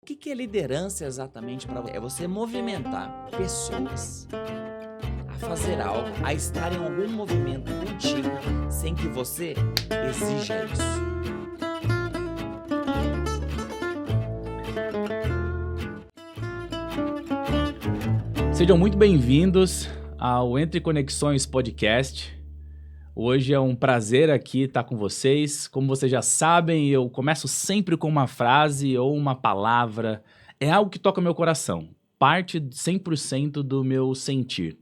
O que é liderança exatamente para você? É você movimentar pessoas a fazer algo, a estar em algum movimento contigo, sem que você exija isso. Sejam muito bem-vindos ao Entre Conexões Podcast. Hoje é um prazer aqui estar com vocês. Como vocês já sabem, eu começo sempre com uma frase ou uma palavra. É algo que toca meu coração, parte 100% do meu sentir.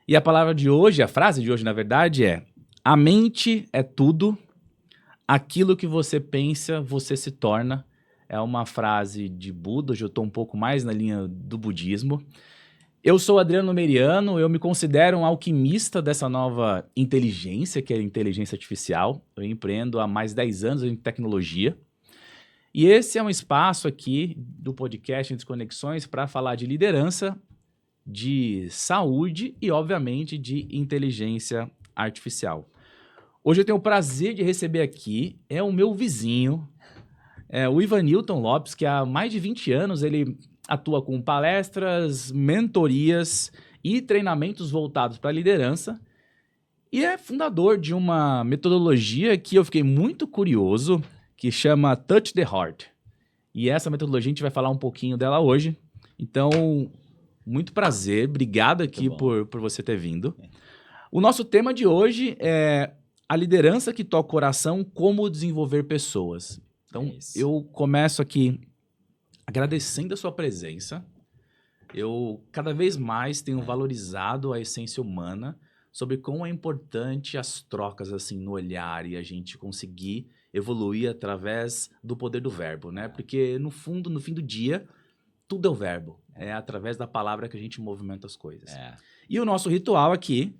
E a palavra de hoje, a frase de hoje, na verdade, é: a mente é tudo, aquilo que você pensa, você se torna. É uma frase de Buda, hoje eu estou um pouco mais na linha do budismo. Eu sou Adriano Meriano, eu me considero um alquimista dessa nova inteligência, que é a inteligência artificial. Eu empreendo há mais de 10 anos em tecnologia. E esse é um espaço aqui do podcast Entre Conexões para falar de liderança, de saúde e, obviamente, de inteligência artificial. Hoje eu tenho o prazer de receber aqui, o meu vizinho, o Ivanilton Lopes, que há mais de 20 anos ele atua com palestras, mentorias e treinamentos voltados para liderança e é fundador de uma metodologia que eu fiquei muito curioso, que chama Touch the Heart. E essa metodologia a gente vai falar um pouquinho dela hoje. Então, muito prazer, obrigado aqui por você ter vindo. O nosso tema de hoje é a liderança que toca o coração, como desenvolver pessoas. Então, eu começo aqui agradecendo a sua presença. Eu cada vez mais tenho valorizado a essência humana, sobre como é importante as trocas assim no olhar e a gente conseguir evoluir através do poder do verbo, né? Porque no fundo, no fim do dia, tudo é o verbo. É através da palavra que a gente movimenta as coisas. E o nosso ritual aqui,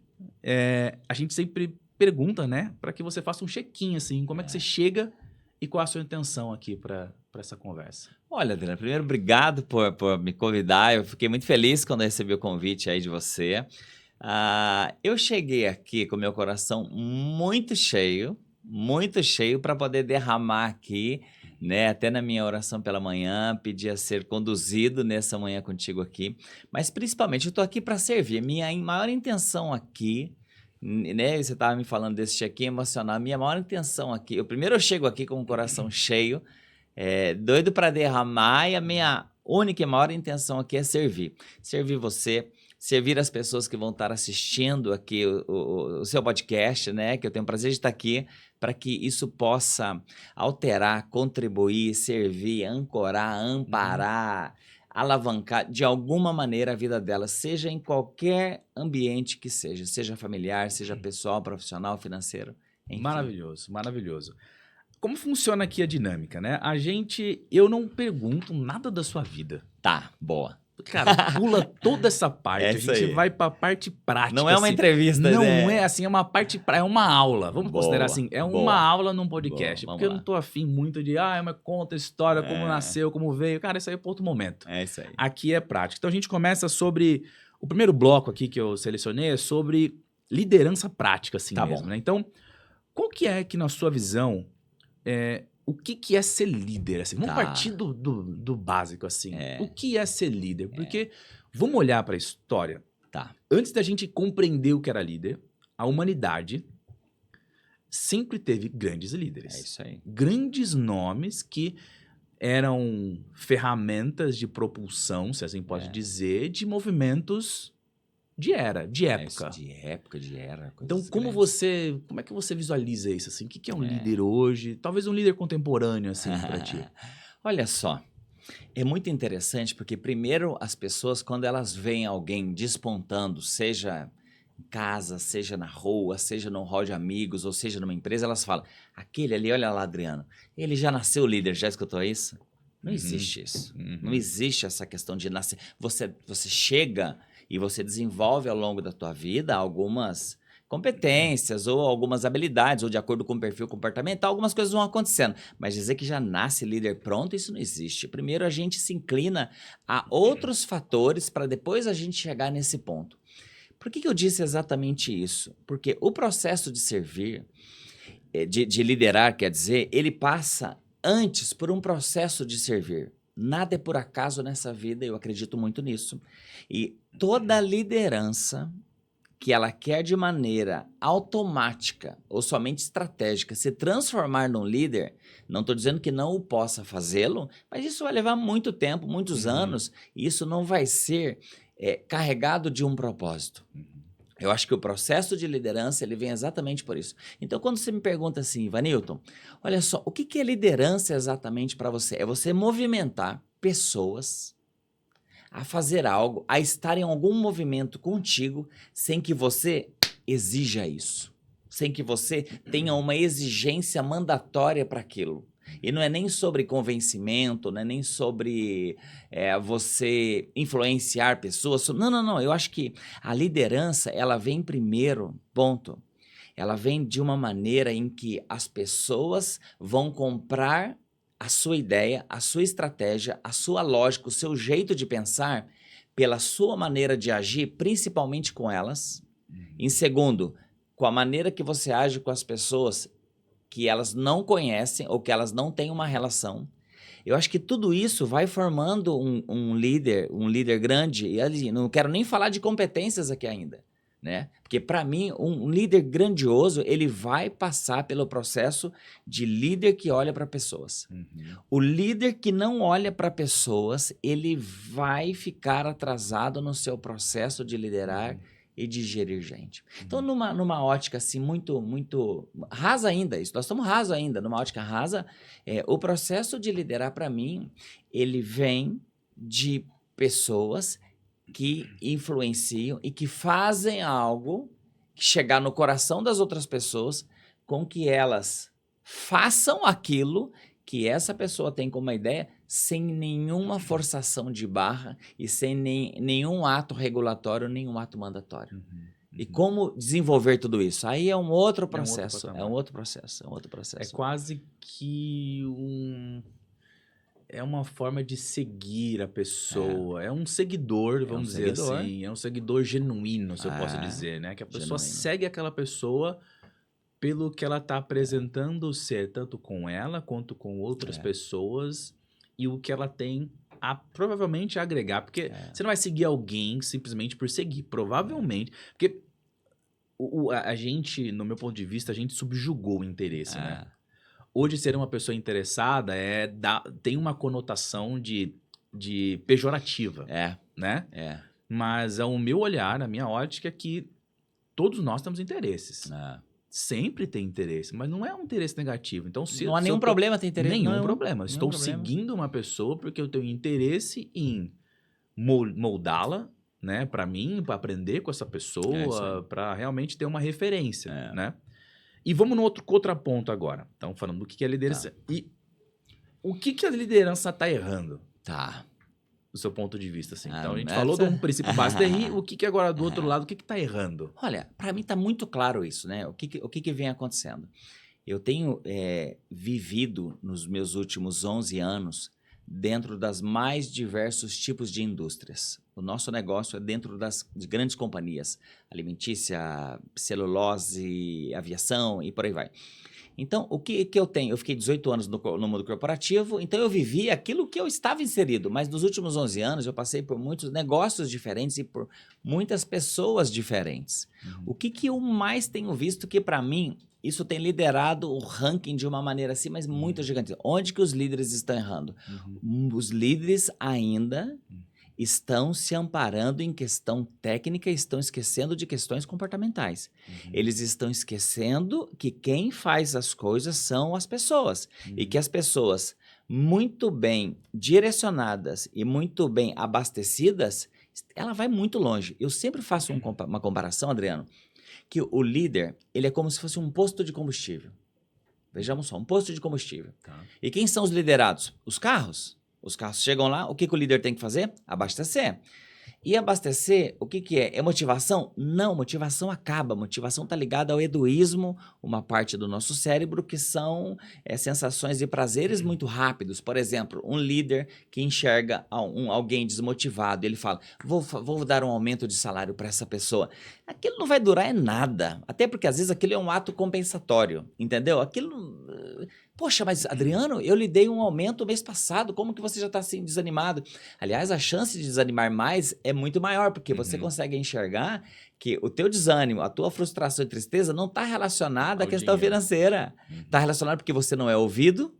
a gente sempre pergunta, né? Para que você faça um check-in, assim, como é que você chega e qual a sua intenção aqui para essa conversa. Olha, Adriano, primeiro, obrigado por me convidar. Eu fiquei muito feliz quando eu recebi o convite aí de você. Eu cheguei aqui com meu coração muito cheio para poder derramar aqui, né? Até na minha oração pela manhã, pedi a ser conduzido nessa manhã contigo aqui. Mas principalmente eu estou aqui para servir. Minha maior intenção aqui, né? Você estava me falando desse check-in emocional. Minha maior intenção aqui, eu chego aqui com o coração cheio, doido para derramar, e a minha única e maior intenção aqui é servir. Servir você, servir as pessoas que vão estar assistindo aqui o seu podcast, né? Que eu tenho o prazer de estar aqui, para que isso possa alterar, contribuir, servir, ancorar, amparar, alavancar de alguma maneira a vida dela, seja em qualquer ambiente que seja familiar, seja pessoal, profissional, financeiro, enfim. Maravilhoso, maravilhoso. Como funciona aqui a dinâmica, né? Eu não pergunto nada da sua vida. Tá, boa. Cara, pula toda essa parte, a gente vai pra parte prática. Não é uma entrevista, não né? Não é assim, é uma parte, é uma aula, vamos considerar assim, uma aula num podcast, Boa, porque eu não tô afim muito de, mas conta a história, como nasceu, como veio, cara, isso aí é para outro momento. É isso aí. Aqui é prática. Então a gente começa sobre, o primeiro bloco aqui que eu selecionei é sobre liderança prática, assim mesmo, né? Então, qual que é que na sua visão, o que é ser líder? Assim? Vamos partir do básico, assim. O que é ser líder? Porque vamos olhar para a história. Antes da gente compreender o que era líder, a humanidade sempre teve grandes líderes. É isso aí. Grandes nomes que eram ferramentas de propulsão, se assim pode dizer, de movimentos de época. De era. Então, como é que você visualiza isso? Assim? O que é um líder hoje? Talvez um líder contemporâneo, assim, para ti. Olha só, é muito interessante porque, primeiro, as pessoas, quando elas veem alguém despontando, seja em casa, seja na rua, seja num hall de amigos, ou seja numa empresa, elas falam, aquele ali, olha lá, Adriano, ele já nasceu líder, já escutou isso? Não existe isso. Não existe essa questão de nascer. Você chega e você desenvolve ao longo da tua vida algumas competências ou algumas habilidades, ou de acordo com o perfil comportamental, algumas coisas vão acontecendo. Mas dizer que já nasce líder pronto, isso não existe. Primeiro a gente se inclina a outros fatores para depois a gente chegar nesse ponto. Por que eu disse exatamente isso? Porque o processo de servir, de liderar, quer dizer, ele passa antes por um processo de servir. Nada é por acaso nessa vida, eu acredito muito nisso. E toda liderança que ela quer de maneira automática ou somente estratégica se transformar num líder, não estou dizendo que não o possa fazê-lo, mas isso vai levar muito tempo, muitos anos, e isso não vai ser carregado de um propósito. Eu acho que o processo de liderança ele vem exatamente por isso. Então, quando você me pergunta assim, Ivanilton, olha só, o que é liderança exatamente para você? É você movimentar pessoas a fazer algo, a estar em algum movimento contigo, sem que você exija isso, sem que você tenha uma exigência mandatória para aquilo. E não é nem sobre convencimento, não é nem sobre você influenciar pessoas. Não. Eu acho que a liderança, ela vem primeiro, ponto. Ela vem de uma maneira em que as pessoas vão comprar a sua ideia, a sua estratégia, a sua lógica, o seu jeito de pensar pela sua maneira de agir, principalmente com elas. Em segundo, com a maneira que você age com as pessoas que elas não conhecem ou que elas não têm uma relação. Eu acho que tudo isso vai formando um líder grande, e ali, não quero nem falar de competências aqui ainda, né? Porque para mim, um líder grandioso, ele vai passar pelo processo de líder que olha para pessoas. O líder que não olha para pessoas, ele vai ficar atrasado no seu processo de liderar e de gerir gente. Então, numa ótica assim, muito rasa ainda, isso, nós estamos raso ainda, numa ótica rasa, o processo de liderar, para mim, ele vem de pessoas que influenciam e que fazem algo que chegar no coração das outras pessoas com que elas façam aquilo que essa pessoa tem como ideia sem nenhuma forçação de barra e sem nenhum ato regulatório, nenhum ato mandatório. E como desenvolver tudo isso? Aí é um outro processo. É um outro processo. É quase que é uma forma de seguir a pessoa. É um seguidor, vamos dizer assim. É um seguidor genuíno, se eu posso dizer, né? Que a pessoa segue aquela pessoa pelo que ela está apresentando ser, tanto com ela quanto com outras pessoas, e o que ela tem a provavelmente agregar. Porque você não vai seguir alguém simplesmente por seguir. Provavelmente. Porque a gente, no meu ponto de vista, a gente subjugou o interesse, né? Hoje, ser uma pessoa interessada tem uma conotação de pejorativa, né? Mas o meu olhar, a minha ótica é que todos nós temos interesses. Sempre tem interesse, mas não é um interesse negativo. Então, não há nenhum problema ter interesse. Nenhum problema. Estou seguindo uma pessoa porque eu tenho interesse em moldá-la, né, para mim, para aprender com essa pessoa, para realmente ter uma referência, né? E vamos no outro contraponto agora. Estamos falando do que é liderança. E o que a liderança está errando? Do seu ponto de vista, assim. Então, a gente falou de um princípio básico daí, o que agora do outro lado, o que está errando? Olha, para mim está muito claro isso, né? O que vem acontecendo? Eu tenho vivido nos meus últimos 11 anos dentro das mais diversos tipos de indústrias. O nosso negócio é dentro de grandes companhias, alimentícia, celulose, aviação e por aí vai. Então, o que eu tenho? Eu fiquei 18 anos no mundo corporativo, então eu vivi aquilo que eu estava inserido, mas nos últimos 11 anos eu passei por muitos negócios diferentes e por muitas pessoas diferentes. O que eu mais tenho visto que, para mim, isso tem liderado o ranking de uma maneira assim, mas muito gigante. Onde que os líderes estão errando? Os líderes ainda estão se amparando em questão técnica e estão esquecendo de questões comportamentais. Eles estão esquecendo que quem faz as coisas são as pessoas. E que as pessoas muito bem direcionadas e muito bem abastecidas, ela vai muito longe. Eu sempre faço uma comparação, Adriano, que o líder, ele é como se fosse um posto de combustível. Vejamos só, um posto de combustível. E quem são os liderados? Os carros. Os carros chegam lá, o que o líder tem que fazer? Abastecer. E abastecer, o que é? É motivação? Não, motivação acaba. Motivação está ligada ao hedoísmo, uma parte do nosso cérebro que são sensações e prazeres muito rápidos. Por exemplo, um líder que enxerga alguém desmotivado, ele fala, vou dar um aumento de salário para essa pessoa. Aquilo não vai durar nada, até porque às vezes aquilo é um ato compensatório, entendeu? Aquilo Poxa, mas Adriano, eu lhe dei um aumento mês passado, como que você já está assim desanimado? Aliás, a chance de desanimar mais é muito maior, porque você consegue enxergar que o teu desânimo, a tua frustração e tristeza não está relacionada à Ao questão dinheiro. financeira. Está relacionado porque você não é ouvido,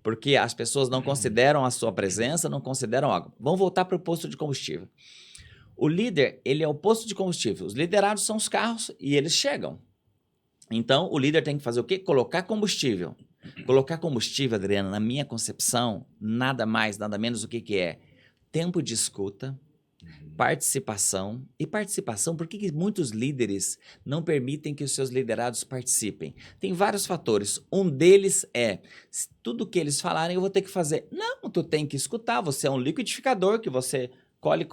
porque as pessoas não consideram a sua presença, não consideram algo. Vamos voltar para o posto de combustível. O líder, ele é o posto de combustível. Os liderados são os carros e eles chegam. Então, o líder tem que fazer o quê? Colocar combustível. Colocar combustível, Adriana, na minha concepção, nada mais, nada menos do que é tempo de escuta, participação. E participação, por que muitos líderes não permitem que os seus liderados participem? Tem vários fatores. Um deles é, tudo que eles falarem eu vou ter que fazer. Não, tu tem que escutar, você é um liquidificador que você colhe,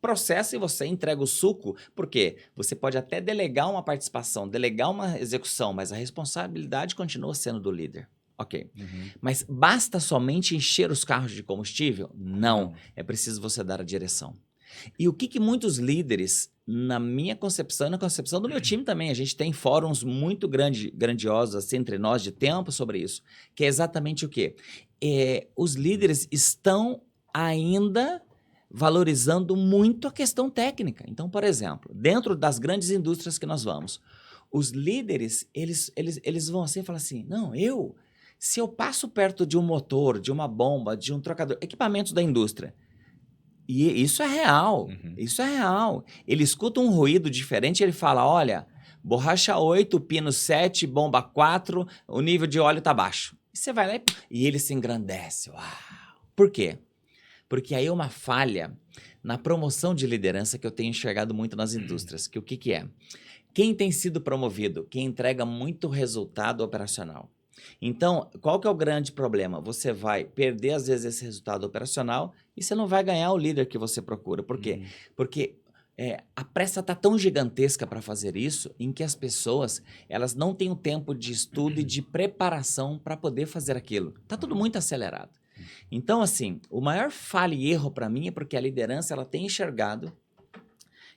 processa e você entrega o suco. Por quê? Você pode até delegar uma participação, delegar uma execução, mas a responsabilidade continua sendo do líder. Ok. Mas basta somente encher os carros de combustível? Não. É preciso você dar a direção. E o que muitos líderes, na minha concepção e na concepção do meu time também, a gente tem fóruns muito grandiosos assim, entre nós de tempo sobre isso, que é exatamente o quê? Os líderes estão ainda valorizando muito a questão técnica. Então, por exemplo, dentro das grandes indústrias que nós vamos, os líderes, eles vão assim e falam assim, não, se eu passo perto de um motor, de uma bomba, de um trocador, equipamentos da indústria, e isso é real, isso é real. Ele escuta um ruído diferente e ele fala, olha, borracha 8, pino 7, bomba 4, o nível de óleo está baixo. E você vai lá e ele se engrandece. Uau! Por quê? Porque aí é uma falha na promoção de liderança que eu tenho enxergado muito nas indústrias. Que o que é? Quem tem sido promovido? Quem entrega muito resultado operacional. Então, qual que é o grande problema? Você vai perder, às vezes, esse resultado operacional e você não vai ganhar o líder que você procura. Por quê? Porque a pressa está tão gigantesca para fazer isso, em que as pessoas elas não têm o tempo de estudo e de preparação para poder fazer aquilo. Está tudo muito acelerado. Então, assim, o maior falha e erro para mim é porque a liderança ela tem enxergado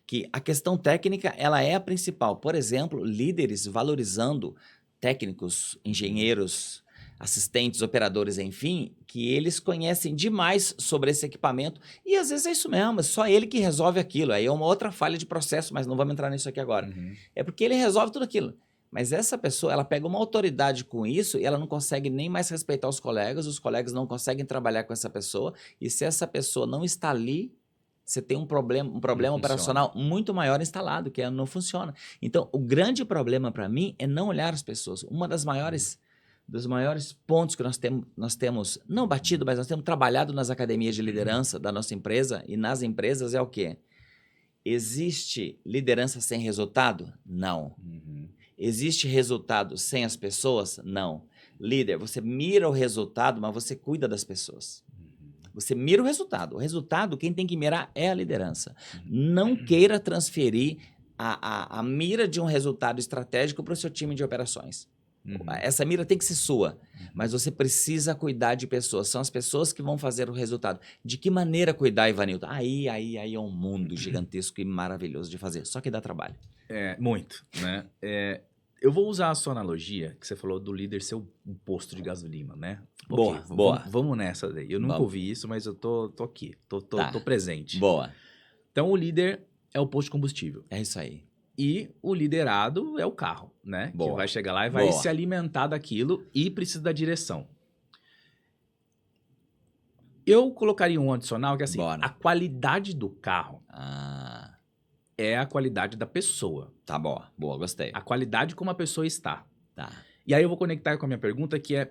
que a questão técnica ela é a principal. Por exemplo, líderes valorizando técnicos, engenheiros, assistentes, operadores, enfim, que eles conhecem demais sobre esse equipamento e às vezes é isso mesmo, é só ele que resolve aquilo. Aí é uma outra falha de processo, mas não vamos entrar nisso aqui agora. É porque ele resolve tudo aquilo. Mas essa pessoa, ela pega uma autoridade com isso e ela não consegue nem mais respeitar os colegas não conseguem trabalhar com essa pessoa e se essa pessoa não está ali, você tem um problema operacional muito maior instalado, que não funciona. Então, o grande problema para mim é não olhar as pessoas. Uma dos maiores pontos que nós temos, não batido, mas nós temos trabalhado nas academias de liderança da nossa empresa e nas empresas é o quê? Existe liderança sem resultado? Não. Existe resultado sem as pessoas? Não. Líder, você mira o resultado, mas você cuida das pessoas. Você mira o resultado. O resultado, quem tem que mirar é a liderança. Não queira transferir a mira de um resultado estratégico para o seu time de operações. Essa mira tem que ser sua, mas você precisa cuidar de pessoas. São as pessoas que vão fazer o resultado. De que maneira cuidar, Ivanildo? Aí é um mundo gigantesco e maravilhoso de fazer, só que dá trabalho. Muito, né? Eu vou usar a sua analogia, que você falou do líder ser um posto de gasolina, né? Boa. Vamos nessa daí. Eu nunca ouvi isso, mas eu tô aqui, tô presente. Boa. Então, o líder é o posto de combustível. É isso aí. E o liderado é o carro, né? Boa. Que vai chegar lá e vai se alimentar daquilo e precisa da direção. Eu colocaria um adicional que é assim, a qualidade do carro é a qualidade da pessoa. Tá bom, boa, gostei. A qualidade como a pessoa está. Tá. E aí eu vou conectar com a minha pergunta que é,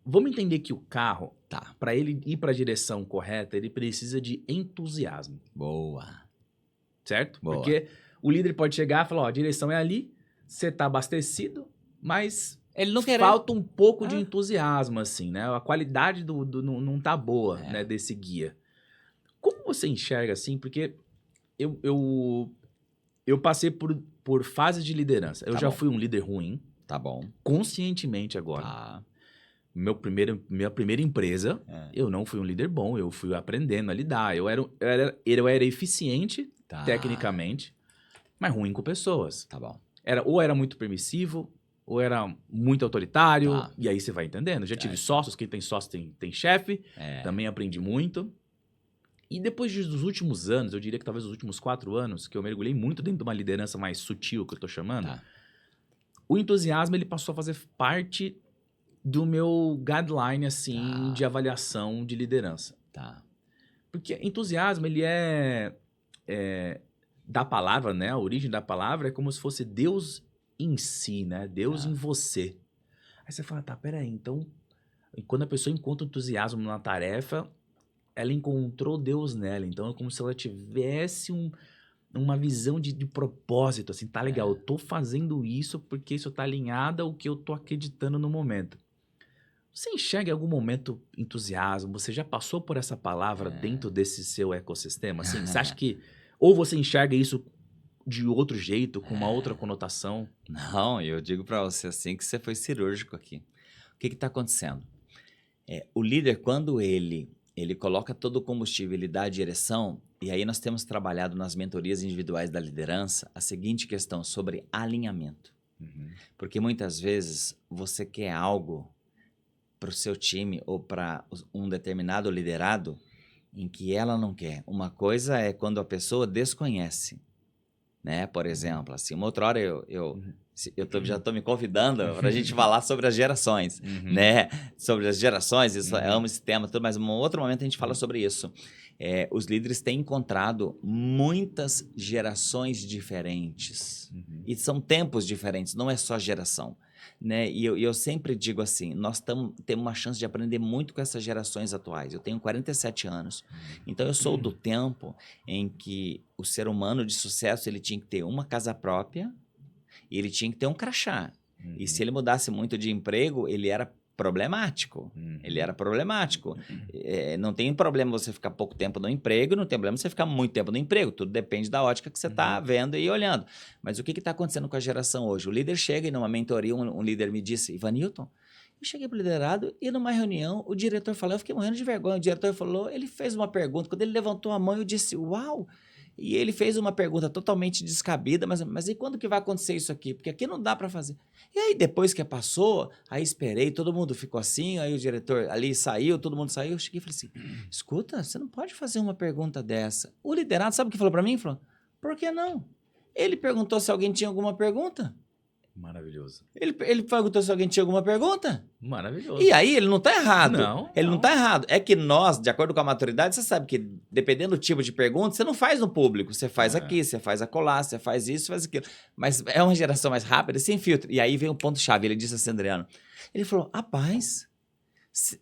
vamos entender que o carro, para ele ir para a direção correta, ele precisa de entusiasmo. Boa. Certo? Boa. Porque o líder pode chegar e falar, ó, a direção é ali, você tá abastecido, mas ele não falta um pouco de entusiasmo, assim, né? A qualidade não tá boa, né, desse guia. Como você enxerga, assim, porque eu passei por fases de liderança. Eu já fui um líder ruim. Tá bom. Conscientemente agora. Minha primeira empresa, eu não fui um líder bom, eu fui aprendendo a lidar. Eu era eficiente tecnicamente, mas ruim com pessoas. Tá bom. Ou era muito permissivo, ou era muito autoritário? Tá. E aí você vai entendendo. Já tive sócios, quem tem sócio tem chefe, também aprendi muito. E depois dos últimos anos, eu diria que talvez os últimos 4 anos, que eu mergulhei muito dentro de uma liderança mais sutil, que eu tô chamando, o entusiasmo ele passou a fazer parte do meu guideline, assim, de avaliação de liderança. Porque entusiasmo, ele da palavra, né? A origem da palavra é como se fosse Deus em si, né? Deus em você. Aí você fala, tá, peraí, então, quando a pessoa encontra entusiasmo na tarefa, ela encontrou Deus nela. Então, é como se ela tivesse uma visão de propósito, assim, tá legal, eu tô fazendo isso porque isso tá alinhado ao que eu tô acreditando no momento. Você enxerga em algum momento entusiasmo? Você já passou por essa palavra dentro desse seu ecossistema? Assim, você acha que... Ou você enxerga isso de outro jeito, com uma outra conotação? Não, eu digo para você assim que você foi cirúrgico aqui. O que está acontecendo? O líder, quando ele coloca todo o combustível, ele dá a direção, e aí nós temos trabalhado nas mentorias individuais da liderança a seguinte questão sobre alinhamento. Porque muitas vezes você quer algo para o seu time ou para um determinado liderado em que ela não quer. Uma coisa é quando a pessoa desconhece, né? Por exemplo, assim, uma outra hora já estou me convidando para a gente falar sobre as gerações, né? Sobre as gerações, eu amo esse tema, tudo, mas em um outro momento a gente fala sobre isso. Os líderes têm encontrado muitas gerações diferentes e são tempos diferentes, não é só geração. Né? E eu sempre digo assim, nós temos uma chance de aprender muito com essas gerações atuais. Eu tenho 47 anos, então eu sou do tempo em que o ser humano de sucesso ele tinha que ter uma casa própria e ele tinha que ter um crachá. E se ele mudasse muito de emprego, ele era problemático. Ele era problemático. Não tem problema você ficar pouco tempo no emprego, não tem problema você ficar muito tempo no emprego. Tudo depende da ótica que você está vendo e olhando. Mas o que está acontecendo com a geração hoje? O líder chega e numa mentoria, um líder me disse, Ivanilton, eu cheguei para o liderado e numa reunião o diretor falou, eu fiquei morrendo de vergonha, o diretor falou, ele fez uma pergunta, quando ele levantou a mão eu disse, uau! E ele fez uma pergunta totalmente descabida, mas e quando que vai acontecer isso aqui? Porque aqui não dá para fazer. E aí depois que passou, aí esperei, todo mundo ficou assim, aí o diretor ali saiu, todo mundo saiu, eu cheguei e falei assim, escuta, você não pode fazer uma pergunta dessa. O liderado, sabe o que falou para mim? Falou, por que não? Ele perguntou se alguém tinha alguma pergunta. Maravilhoso. Ele perguntou se alguém tinha alguma pergunta. Maravilhoso. E aí ele não está errado. Não. Ele não está errado. É que nós, de acordo com a maturidade, você sabe que dependendo do tipo de pergunta, você não faz no público. Você faz aqui, você faz acolá, você faz isso, faz aquilo. Mas é uma geração mais rápida, sem filtro. E aí vem um ponto-chave. Ele disse assim, Adriano. Ele falou, rapaz,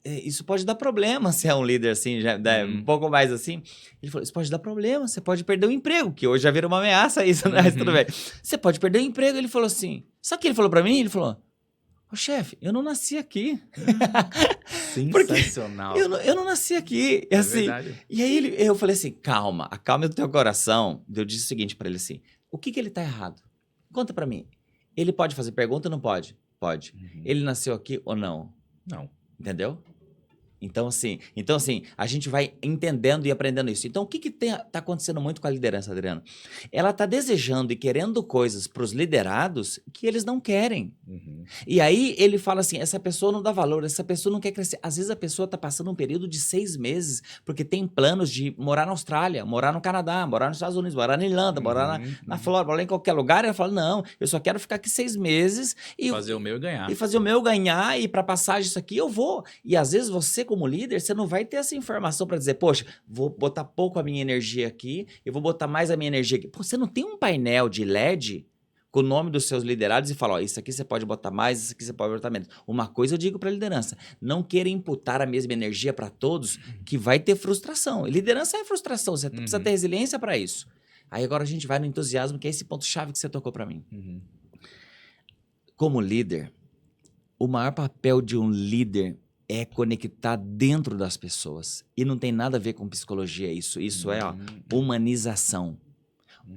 isso pode dar problema se é um líder assim, já, um pouco mais assim. Ele falou, isso pode dar problema, você pode perder o emprego, que hoje já vira uma ameaça isso, né? Mas tudo bem. Você pode perder o emprego. Ele falou assim, sabe o que ele falou pra mim? Ele falou, ô chefe, eu não nasci aqui. Sensacional. Eu não nasci aqui. É assim, verdade. E aí eu falei assim, calma, acalma o teu coração. Eu disse o seguinte pra ele assim, o que ele tá errado? Conta pra mim. Ele pode fazer pergunta ou não pode? Pode. Ele nasceu aqui ou não? Não. Entendeu? Então, assim, a gente vai entendendo e aprendendo isso. Então, o que está acontecendo muito com a liderança, Adriano? Ela está desejando e querendo coisas para os liderados que eles não querem. E aí ele fala assim, essa pessoa não dá valor, essa pessoa não quer crescer. Às vezes a pessoa está passando um período de 6 meses porque tem planos de morar na Austrália, morar no Canadá, morar nos Estados Unidos, morar na Irlanda, morar na Flórida, morar em qualquer lugar. E ela fala, não, eu só quero ficar aqui 6 meses e fazer o meu e ganhar. E fazer o meu ganhar e para passagem isso aqui eu vou. E às vezes você como líder, você não vai ter essa informação para dizer, poxa, vou botar pouco a minha energia aqui, eu vou botar mais a minha energia aqui. Pô, você não tem um painel de LED com o nome dos seus liderados e fala, ó, isso aqui você pode botar mais, isso aqui você pode botar menos. Uma coisa eu digo para a liderança, não queira imputar a mesma energia para todos, que vai ter frustração. E liderança é frustração, você precisa ter resiliência para isso. Aí agora a gente vai no entusiasmo, que é esse ponto-chave que você tocou para mim. Como líder, o maior papel de um líder é conectar dentro das pessoas. E não tem nada a ver com psicologia isso. Isso é humanização.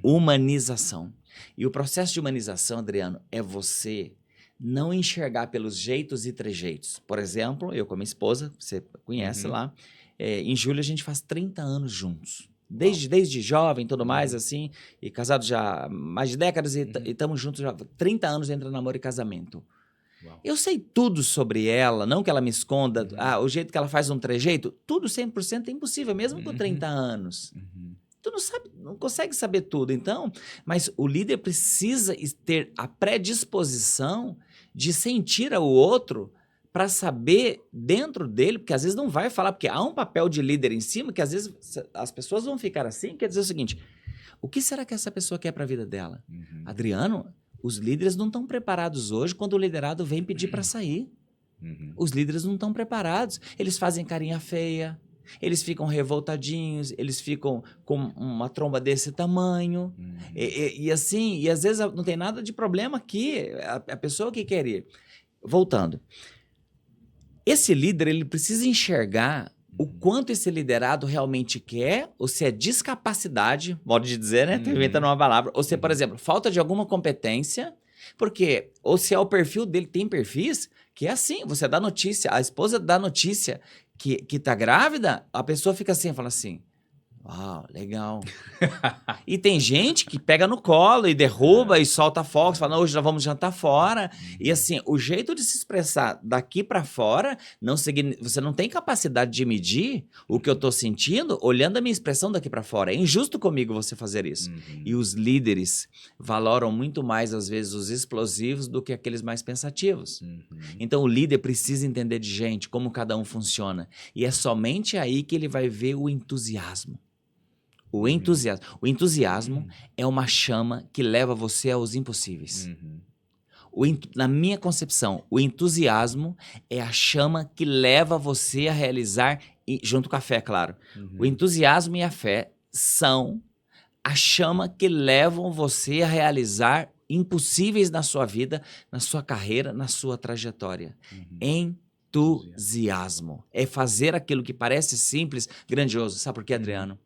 Humanização. E o processo de humanização, Adriano, é você não enxergar pelos jeitos e trejeitos. Por exemplo, eu com a minha esposa, você conhece lá, em julho a gente faz 30 anos juntos. Desde jovem e tudo mais, assim, e casado já há mais de décadas, e estamos juntos já há 30 anos entre namoro e casamento. Uau. Eu sei tudo sobre ela, não que ela me esconda, o jeito que ela faz um trejeito, tudo 100% é impossível, mesmo com 30 anos. Tu não consegue saber tudo, então, mas o líder precisa ter a predisposição de sentir o outro para saber dentro dele, porque às vezes não vai falar, porque há um papel de líder em cima, que às vezes as pessoas vão ficar assim, quer dizer o seguinte, o que será que essa pessoa quer para a vida dela? Adriano, os líderes não estão preparados hoje quando o liderado vem pedir para sair. Os líderes não estão preparados, eles fazem carinha feia, eles ficam revoltadinhos, eles ficam com uma tromba desse tamanho, e assim, e às vezes não tem nada de problema aqui, a pessoa que quer ir. Voltando, esse líder, ele precisa enxergar o quanto esse liderado realmente quer, ou se é descapacidade, modo de dizer, né? Tô inventando uma palavra, ou se é, por exemplo, falta de alguma competência, porque, ou se é o perfil dele, tem perfis que é assim, você dá notícia, a esposa dá notícia que tá grávida, a pessoa fica assim, fala assim, uau, legal. E tem gente que pega no colo e derruba e solta fogos, fala, não, hoje nós vamos jantar fora. E assim, o jeito de se expressar daqui para fora, você não tem capacidade de medir o que eu tô sentindo olhando a minha expressão daqui para fora. É injusto comigo você fazer isso. E os líderes valoram muito mais, às vezes, os explosivos do que aqueles mais pensativos. Então, o líder precisa entender de gente, como cada um funciona. E é somente aí que ele vai ver o entusiasmo. O entusiasmo é uma chama que leva você aos impossíveis. Na minha concepção, o entusiasmo é a chama que leva você a realizar, junto com a fé, claro. O entusiasmo e a fé são a chama que levam você a realizar impossíveis na sua vida, na sua carreira, na sua trajetória. Entusiasmo. É fazer aquilo que parece simples, grandioso. Sabe por quê, Adriano?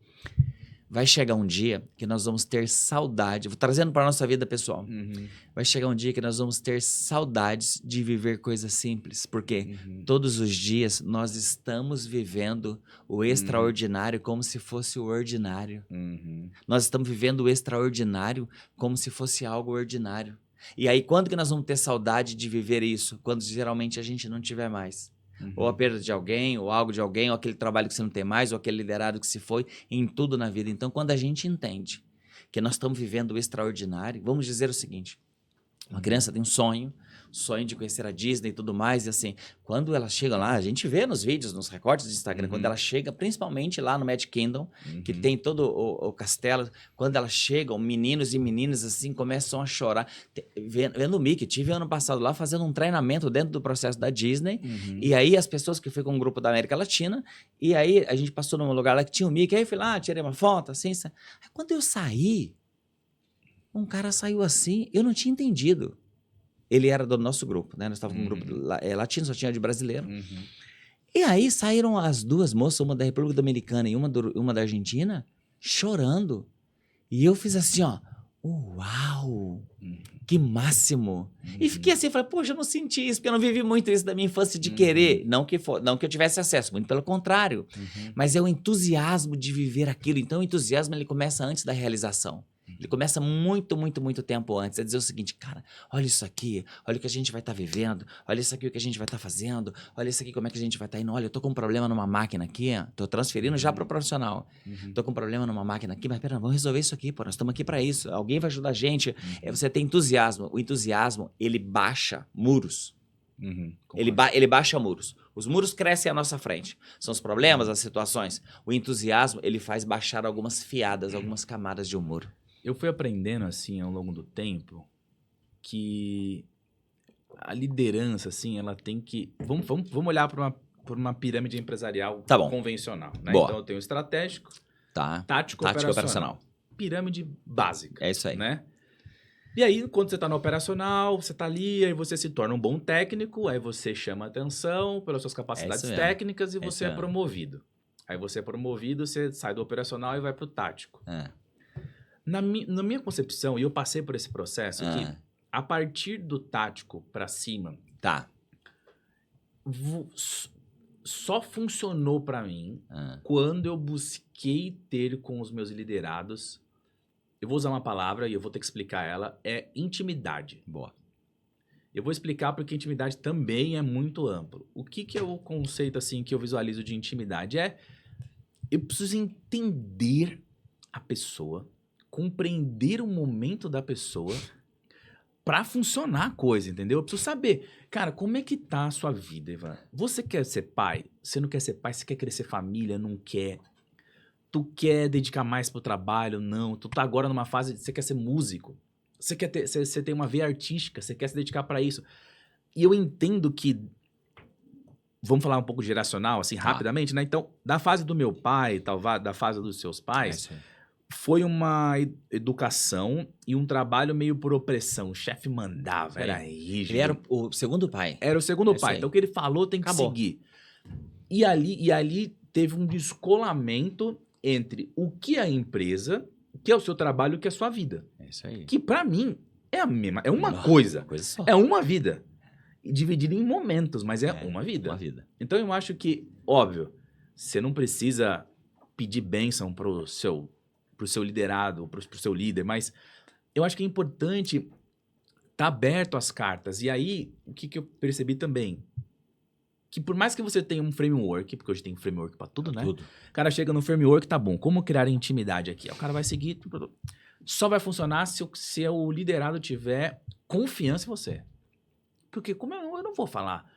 Vai chegar um dia que nós vamos ter saudade, vou trazendo para a nossa vida pessoal, vai chegar um dia que nós vamos ter saudades de viver coisas simples, porque todos os dias nós estamos vivendo o extraordinário como se fosse o ordinário. Nós estamos vivendo o extraordinário como se fosse algo ordinário. E aí, quando que nós vamos ter saudade de viver isso? Quando geralmente a gente não tiver mais. Ou a perda de alguém, ou algo de alguém, ou aquele trabalho que você não tem mais, ou aquele liderado que se foi, em tudo na vida. Então, quando a gente entende que nós estamos vivendo o extraordinário, vamos dizer o seguinte, uma criança tem um sonho de conhecer a Disney e tudo mais, e assim, quando ela chega lá, a gente vê nos vídeos, nos recortes do Instagram, quando ela chega, principalmente lá no Magic Kingdom, que tem todo o castelo, quando ela chega, meninos e meninas assim, começam a chorar, vendo o Mickey. Tive ano passado lá fazendo um treinamento dentro do processo da Disney, e aí as pessoas que foi com um grupo da América Latina, e aí a gente passou num lugar lá que tinha o Mickey, aí eu fui lá, tirei uma foto, assim, aí quando eu saí, um cara saiu assim, eu não tinha entendido. Ele era do nosso grupo, né? Nós estávamos com um grupo latino, só tinha de brasileiro. E aí saíram as duas moças, uma da República Dominicana e uma da Argentina, chorando. E eu fiz assim, ó, uau, que máximo. E fiquei assim, falei, poxa, eu não senti isso, porque eu não vivi muito isso da minha infância de querer. Não que eu tivesse acesso, muito pelo contrário. Mas é o entusiasmo de viver aquilo. Então o entusiasmo ele começa antes da realização. Ele começa muito, muito, muito tempo antes. É dizer o seguinte, cara, olha isso aqui, olha o que a gente vai estar vivendo, olha isso aqui o que a gente vai estar fazendo, olha isso aqui como é que a gente vai estar indo. Olha, eu tô com um problema numa máquina aqui, tô transferindo já para o profissional. Tô com um problema numa máquina aqui, mas pera, vamos resolver isso aqui, pô, nós estamos aqui para isso. Alguém vai ajudar a gente. Você tem entusiasmo. O entusiasmo, ele baixa muros. Ele baixa muros. Os muros crescem à nossa frente. São os problemas, as situações. O entusiasmo, ele faz baixar algumas fiadas, algumas camadas de um muro. Eu fui aprendendo, assim, ao longo do tempo, que a liderança, assim, ela tem que... Vamos olhar para uma pirâmide empresarial convencional, né? Boa. Então, eu tenho o estratégico, tático tático operacional. Pirâmide básica. É isso aí. Né? E aí, quando você está no operacional, você está ali, aí você se torna um bom técnico, aí você chama atenção pelas suas capacidades técnicas e você é promovido. Aí você é promovido, você sai do operacional e vai para o tático. Na minha concepção, e eu passei por esse processo aqui, a partir do tático para cima, só funcionou para mim quando eu busquei ter com os meus liderados, eu vou usar uma palavra e eu vou ter que explicar ela, é intimidade. Boa. Eu vou explicar porque intimidade também é muito amplo. O que é o conceito assim que eu visualizo de intimidade? Eu preciso entender a pessoa, compreender o momento da pessoa pra funcionar a coisa, entendeu? Eu preciso saber, cara, como é que tá a sua vida, Ivan? Você quer ser pai? Você não quer ser pai? Você quer crescer família? Não quer? Tu quer dedicar mais pro trabalho? Não. Tu tá agora numa fase de você quer ser músico. Você tem uma veia artística, você quer se dedicar pra isso. E eu entendo que vamos falar um pouco geracional, assim, rapidamente, né? Então, da fase do meu pai, da fase dos seus pais, foi uma educação e um trabalho meio por opressão. O chefe mandava, era rígido. Ele era o segundo pai. Era o segundo pai. Então, o que ele falou tem que seguir. E ali teve um descolamento entre o que é a empresa, o que é o seu trabalho e o que é a sua vida. É isso aí. Que, pra mim, é a mesma. É uma coisa. Só. É uma vida. Dividida em momentos, mas é uma vida. Uma vida. Então, eu acho que, óbvio, você não precisa pedir bênção pro seu liderado, pro seu líder, mas eu acho que é importante estar aberto às cartas. E aí, o que eu percebi também? Que por mais que você tenha um framework, porque hoje tem framework pra tudo, né? Tudo. O cara chega no framework, tá bom, como criar intimidade aqui? O cara vai seguir, só vai funcionar se o liderado tiver confiança em você. Porque como eu não vou falar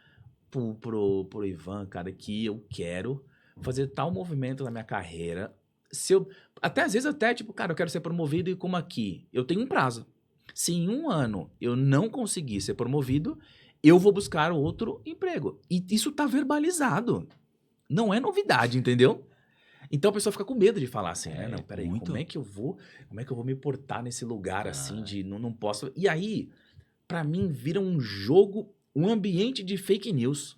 pro Ivan, cara, que eu quero fazer tal movimento na minha carreira. Até às vezes, tipo, cara, eu quero ser promovido e como aqui, eu tenho um prazo. Se em 1 ano eu não conseguir ser promovido, eu vou buscar outro emprego. E isso tá verbalizado. Não é novidade, entendeu? Então a pessoa fica com medo de falar assim, né? Não, peraí, como é que eu vou me portar nesse lugar assim de não posso... E aí, pra mim, vira um jogo, um ambiente de fake news.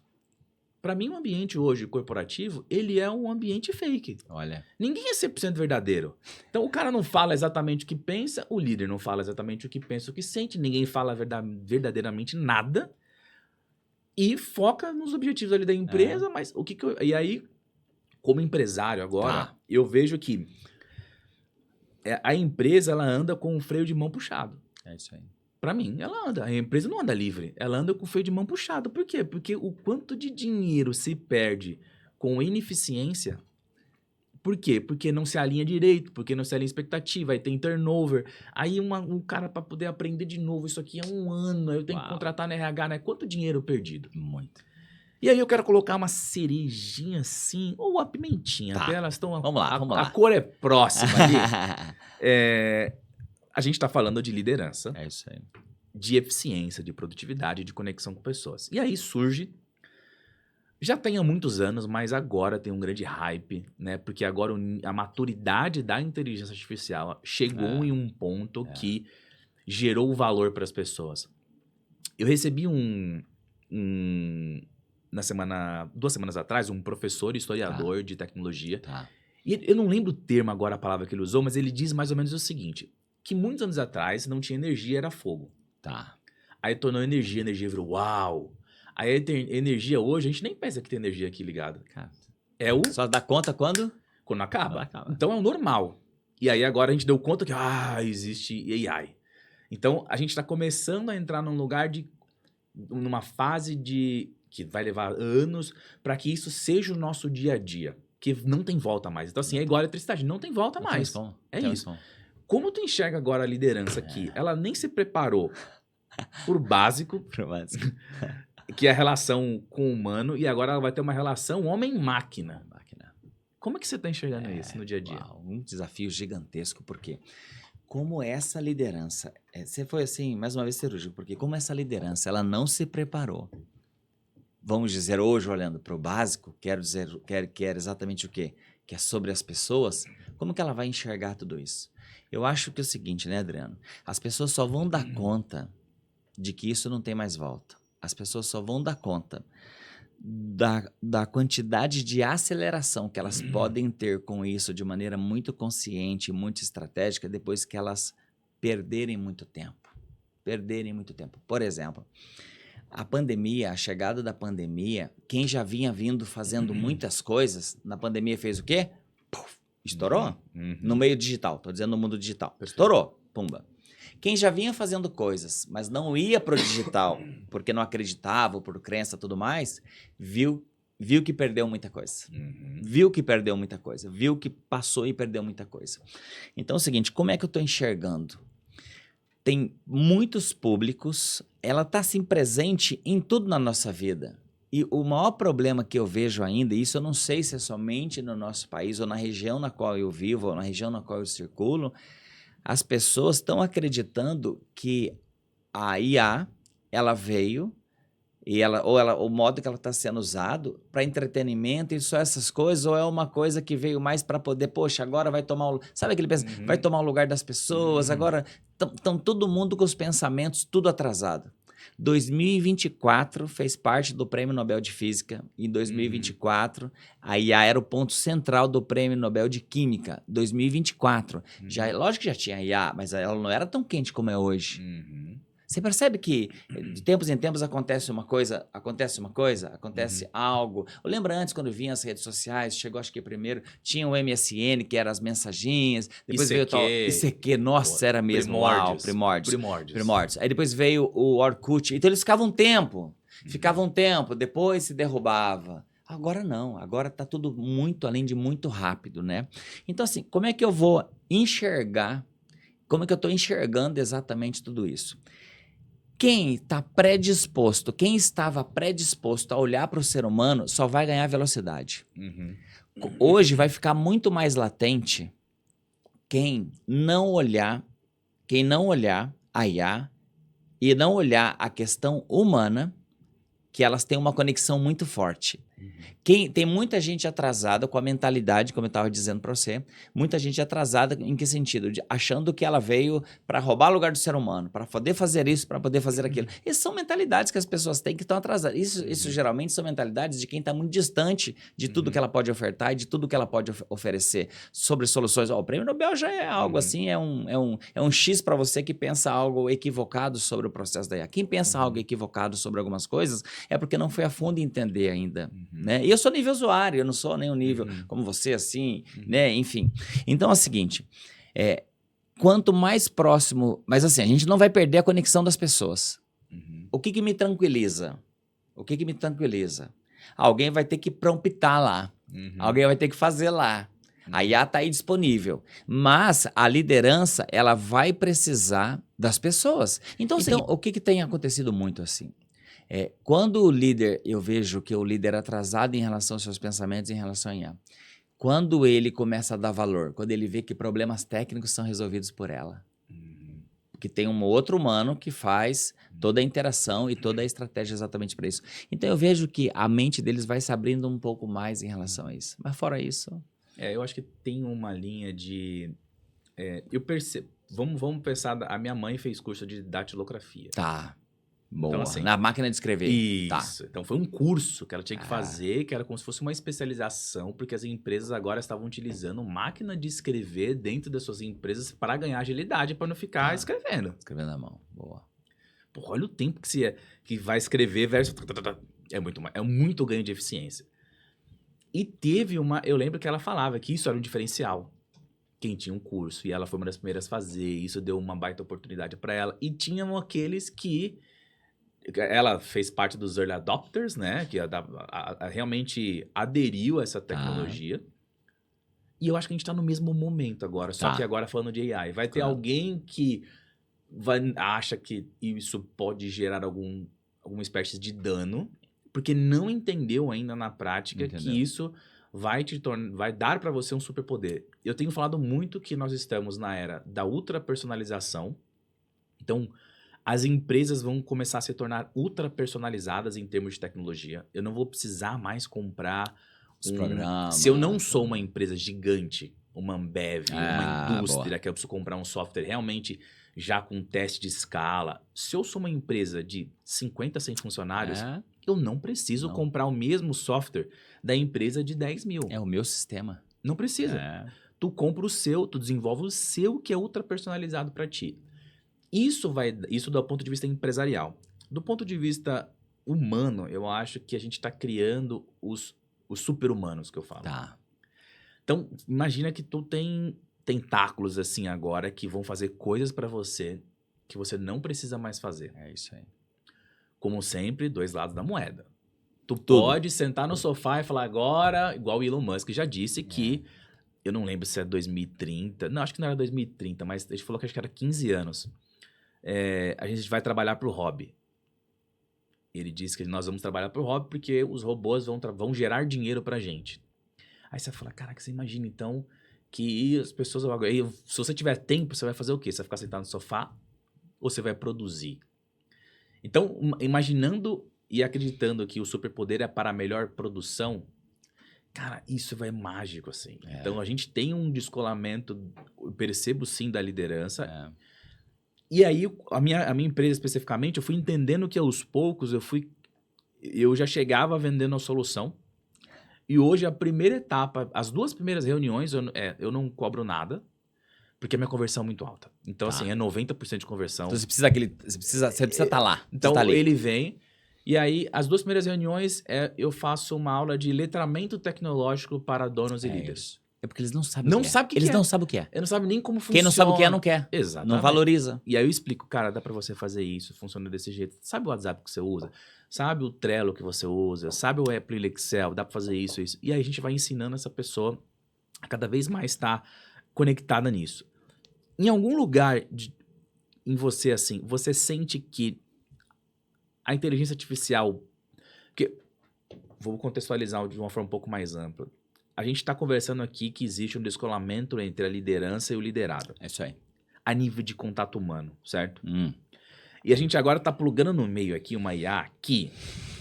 Pra mim, o ambiente hoje corporativo, ele é um ambiente fake. Olha. Ninguém é 100% verdadeiro. Então, o cara não fala exatamente o que pensa, o líder não fala exatamente o que pensa, o que sente, ninguém fala verdadeiramente nada e foca nos objetivos ali da empresa, mas E aí, como empresário agora, eu vejo que a empresa, ela anda com o freio de mão puxado. É isso aí. Pra mim, ela anda. A empresa não anda livre. Ela anda com o freio de mão puxado. Por quê? Porque o quanto de dinheiro se perde com ineficiência. Por quê? Porque não se alinha direito, porque não se alinha expectativa, aí tem turnover. Aí um cara para poder aprender de novo, isso aqui é 1 ano, aí eu tenho que contratar na RH, né? Quanto dinheiro perdido? Muito. E aí eu quero colocar uma cerejinha assim, ou a pimentinha. Até elas estão... Vamos lá. A cor é próxima ali. A gente tá falando de liderança. É isso aí. De eficiência, de produtividade, de conexão com pessoas. E aí surge... Já tem há muitos anos, mas agora tem um grande hype, né? Porque agora a maturidade da inteligência artificial chegou em um ponto que gerou valor para as pessoas. Eu recebi 2 semanas atrás, um professor historiador de tecnologia. E eu não lembro o termo agora, a palavra que ele usou, mas ele diz mais ou menos o seguinte, que muitos anos atrás não tinha energia, era fogo. Aí tornou energia virou uau! Aí a energia hoje, a gente nem pensa que tem energia aqui ligada. Só dá conta quando? Quando acaba. Então é o normal. E aí agora a gente deu conta que existe AI. Então a gente está começando a entrar numa fase que vai levar anos para que isso seja o nosso dia a dia. Que não tem volta mais. Então assim, é igual a eletricidade, não tem volta mais. É isso. Como tu enxerga agora a liderança aqui? Ela nem se preparou por básico. Que é a relação com o humano, e agora ela vai ter uma relação homem-máquina. Como é que você está enxergando isso no dia a dia? Um desafio gigantesco, porque como essa liderança... Você foi assim, mais uma vez cirúrgico, porque como essa liderança ela não se preparou, vamos dizer hoje, olhando para o básico, quero exatamente o quê? Que é sobre as pessoas, como que ela vai enxergar tudo isso? Eu acho que é o seguinte, né, Adriano? As pessoas só vão dar conta de que isso não tem mais volta. As pessoas só vão dar conta da quantidade de aceleração que elas podem ter com isso de maneira muito consciente, muito estratégica, depois que elas perderem muito tempo. Por exemplo, a pandemia, a chegada da pandemia, quem já vinha vindo fazendo muitas coisas, na pandemia fez o quê? Puf, estourou. No meio digital, tô dizendo no mundo digital. Estourou, pumba. Quem já vinha fazendo coisas, mas não ia pro digital, porque não acreditava, por crença e tudo mais, viu que perdeu muita coisa. Viu que perdeu muita coisa. Viu que passou e perdeu muita coisa. Então é o seguinte, como é que eu tô enxergando? Tem muitos públicos, ela está assim presente em tudo na nossa vida. E o maior problema que eu vejo ainda, e isso eu não sei se é somente no nosso país, ou na região na qual eu vivo, ou na região na qual eu circulo, as pessoas estão acreditando que a IA, ela veio, e o modo que ela está sendo usado para entretenimento e só essas coisas, ou é uma coisa que veio mais para poder, poxa, agora vai tomar o... Sabe aquele pensamento? Vai tomar o lugar das pessoas, agora estão todo mundo com os pensamentos tudo atrasado. 2024 fez parte do Prêmio Nobel de Física. Em 2024, a IA era o ponto central do Prêmio Nobel de Química. 2024. Lógico que já tinha IA, mas ela não era tão quente como é hoje. Você percebe que de tempos em tempos acontece algo. Lembra antes quando vinha as redes sociais, chegou acho que primeiro, tinha o MSN, que eram as mensaginhas, depois veio o tal ICQ, nossa, era mesmo, primórdios. Aí depois veio o Orkut, então eles ficavam um tempo, depois se derrubava. Agora não, agora tá tudo muito, além de muito rápido, né? Então assim, como é que eu vou enxergar, como é que eu estou enxergando exatamente tudo isso? Quem estava predisposto a olhar para o ser humano só vai ganhar velocidade. Hoje vai ficar muito mais latente quem não olhar a IA e não olhar a questão humana, que elas têm uma conexão muito forte. Tem muita gente atrasada com a mentalidade, como eu estava dizendo para você, muita gente atrasada em que sentido? Achando que ela veio para roubar o lugar do ser humano, para poder fazer isso, para poder fazer aquilo. Essas são mentalidades que as pessoas têm que estão atrasadas. Isso geralmente são mentalidades de quem está muito distante de tudo que ela pode ofertar e de tudo que ela pode oferecer sobre soluções. O Prêmio Nobel já é algo assim, é um X para você que pensa algo equivocado sobre o processo da IA. Quem pensa algo equivocado sobre algumas coisas é porque não foi a fundo entender ainda, né? E eu sou nível usuário, eu não sou nem um nível como você, assim, né? Enfim. Então é o seguinte, quanto mais próximo... Mas assim, a gente não vai perder a conexão das pessoas. O que me tranquiliza? Alguém vai ter que promptar lá. Alguém vai ter que fazer lá. A IA está aí disponível. Mas a liderança, ela vai precisar das pessoas. Então o que tem acontecido muito assim? Quando o líder, eu vejo que o líder é atrasado em relação aos seus pensamentos, em relação a IA, quando ele começa a dar valor, quando ele vê que problemas técnicos são resolvidos por ela, que tem um outro humano que faz toda a interação e toda a estratégia exatamente para isso. Então eu vejo que a mente deles vai se abrindo um pouco mais em relação a isso. Mas fora isso... eu acho que tem uma linha de... eu percebo... Vamos pensar... A minha mãe fez curso de datilografia. Tá. Boa. Então, assim, na máquina de escrever. Isso. Tá. Então foi um curso que ela tinha que fazer, que era como se fosse uma especialização, porque as empresas agora estavam utilizando máquina de escrever dentro das suas empresas para ganhar agilidade, para não ficar escrevendo. Escrevendo na mão. Boa. Pô, olha o tempo que vai escrever versus... É muito ganho de eficiência. E teve uma... Eu lembro que ela falava que isso era um diferencial. Quem tinha um curso, e ela foi uma das primeiras a fazer, isso deu uma baita oportunidade para ela. E tinham aqueles que... Ela fez parte dos early adopters, né? Que realmente aderiu a essa tecnologia. E eu acho que a gente está no mesmo momento agora, só que agora falando de AI. Vai ter alguém que acha que isso pode gerar alguma espécie de dano, porque não entendeu ainda na prática que isso vai dar para você um superpoder. Eu tenho falado muito que nós estamos na era da ultra personalização. Então, as empresas vão começar a se tornar ultra personalizadas em termos de tecnologia. Eu não vou precisar mais comprar os programas. Se eu não sou uma empresa gigante, uma Ambev, uma indústria, que eu preciso comprar um software realmente já com teste de escala. Se eu sou uma empresa de 50, 100 funcionários, eu não preciso comprar o mesmo software da empresa de 10 mil. É o meu sistema. Não precisa. Tu compra o seu, tu desenvolve o seu que é ultra personalizado para ti. Isso do ponto de vista empresarial. Do ponto de vista humano, eu acho que a gente está criando os super-humanos que eu falo. Tá. Então, imagina que tu tem tentáculos assim agora que vão fazer coisas para você que você não precisa mais fazer. É isso aí. Como sempre, dois lados da moeda. Tu Tudo. pode sentar no sofá e falar agora, igual o Elon Musk já disse que, eu não lembro se é 2030, não, acho que não era 2030, mas ele falou que acho que era 15 anos. A gente vai trabalhar pro hobby. Ele disse que nós vamos trabalhar pro hobby porque os robôs vão gerar dinheiro pra gente. Aí você vai falar, caraca, você imagina então que as pessoas... Se você tiver tempo, você vai fazer o quê? Você vai ficar sentado no sofá ou você vai produzir? Então, imaginando e acreditando que o superpoder é para a melhor produção, cara, isso é mágico, assim. Então, a gente tem um descolamento, eu percebo sim, da liderança. E aí, a minha empresa especificamente, eu fui entendendo que aos poucos eu já chegava vendendo a solução. E hoje a primeira etapa, as 2 primeiras reuniões, eu não cobro nada, porque a minha conversão é muito alta. Então, assim, é 90% de conversão. Então você precisa estar lá. Então, tá ali. ele vem, e aí as 2 primeiras reuniões eu faço uma aula de letramento tecnológico para donos e líderes. Isso. É porque eles não sabem Não o que é. sabe o que Eles é. não sabem o que é. Eu não sabe nem como funciona. Quem não sabe o que é, não quer. Exatamente. Não valoriza. E aí eu explico, cara, dá pra você fazer isso, funciona desse jeito. Sabe o WhatsApp que você usa? Sabe o Trello que você usa? Sabe o Apple Excel? Dá pra fazer isso, isso. E aí a gente vai ensinando essa pessoa a cada vez mais estar conectada nisso. Em algum lugar em você, assim, você sente que a inteligência artificial... Porque, vou contextualizar de uma forma um pouco mais ampla. A gente está conversando aqui que existe um descolamento entre a liderança e o liderado. É isso aí. A nível de contato humano, certo? E a gente agora está plugando no meio aqui uma IA que,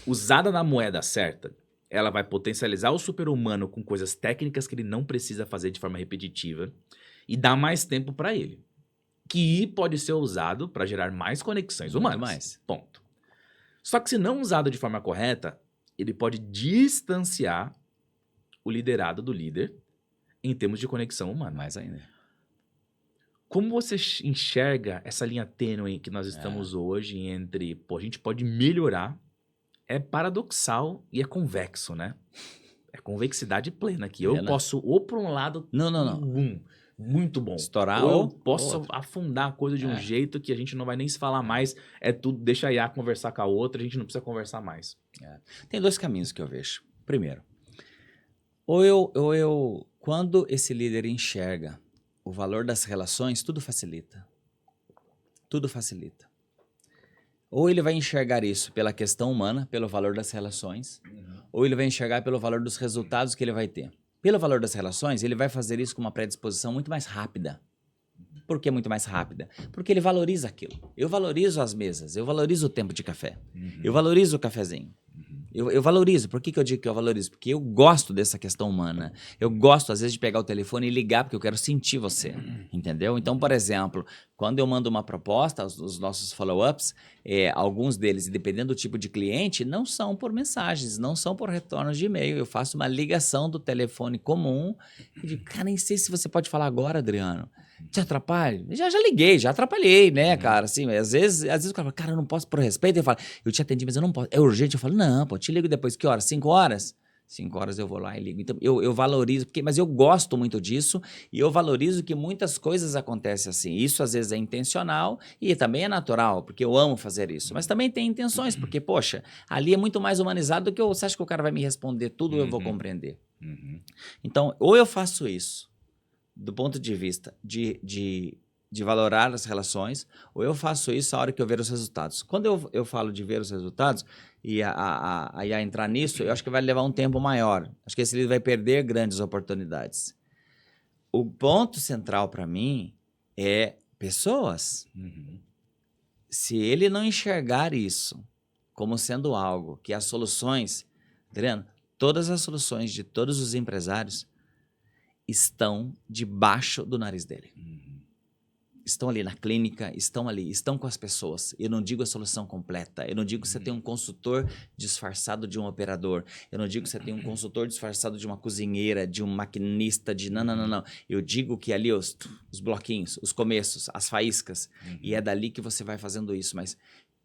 usada na moeda certa, ela vai potencializar o super-humano com coisas técnicas que ele não precisa fazer de forma repetitiva e dar mais tempo para ele. Que pode ser usado para gerar mais conexões humanas. Mais. Ponto. Só que se não usado de forma correta, ele pode distanciar o liderado do líder em termos de conexão humana. Mais ainda. Como você enxerga essa linha tênue que nós estamos hoje entre, a gente pode melhorar, é paradoxal e é convexo, né? É convexidade plena aqui. Eu posso, ou por um lado, muito bom. Estourar ou eu ou posso afundar a coisa de um jeito que a gente não vai nem se falar mais. É tudo, deixa a IA conversar com a outra, a gente não precisa conversar mais. Tem 2 caminhos que eu vejo. Primeiro, quando esse líder enxerga o valor das relações, tudo facilita. Tudo facilita. Ou ele vai enxergar isso pela questão humana, pelo valor das relações, ou ele vai enxergar pelo valor dos resultados que ele vai ter. Pelo valor das relações, ele vai fazer isso com uma predisposição muito mais rápida. Por que muito mais rápida? Porque ele valoriza aquilo. Eu valorizo as mesas, eu valorizo o tempo de café, eu valorizo o cafezinho. Eu valorizo. Por que eu digo que eu valorizo? Porque eu gosto dessa questão humana. Eu gosto, às vezes, de pegar o telefone e ligar, porque eu quero sentir você. Entendeu? Então, por exemplo, quando eu mando uma proposta, os nossos follow-ups, alguns deles, dependendo do tipo de cliente, não são por mensagens, não são por retornos de e-mail. Eu faço uma ligação do telefone comum e digo, cara, nem sei se você pode falar agora, Adriano. Te atrapalho? Já liguei, já atrapalhei, né, cara? Assim, às vezes o cara fala, cara, eu não posso por respeito. Eu falo, eu te atendi, mas eu não posso. É urgente? Eu falo, não, te ligo depois. Que horas? 5 horas? 5 horas eu vou lá e ligo. Então, eu valorizo, mas eu gosto muito disso e eu valorizo que muitas coisas acontecem assim. Isso às vezes é intencional e também é natural, porque eu amo fazer isso. Mas também tem intenções, porque, poxa, ali é muito mais humanizado do que você acha que o cara vai me responder tudo, eu vou compreender. Então, ou eu faço isso do ponto de vista de valorar as relações, ou eu faço isso a hora que eu ver os resultados. Quando eu falo de ver os resultados e a entrar nisso, eu acho que vai levar um tempo maior. Acho que esse livro vai perder grandes oportunidades. O ponto central para mim é pessoas. Se ele não enxergar isso como sendo algo que as soluções, Adriano, todas as soluções de todos os empresários estão debaixo do nariz dele. Estão ali na clínica, estão ali, estão com as pessoas. Eu não digo a solução completa, eu não digo que você tem um consultor disfarçado de um operador, eu não digo que você tem um consultor disfarçado de uma cozinheira, de um maquinista, de não. Eu digo que ali os bloquinhos, os começos, as faíscas, e é dali que você vai fazendo isso. Mas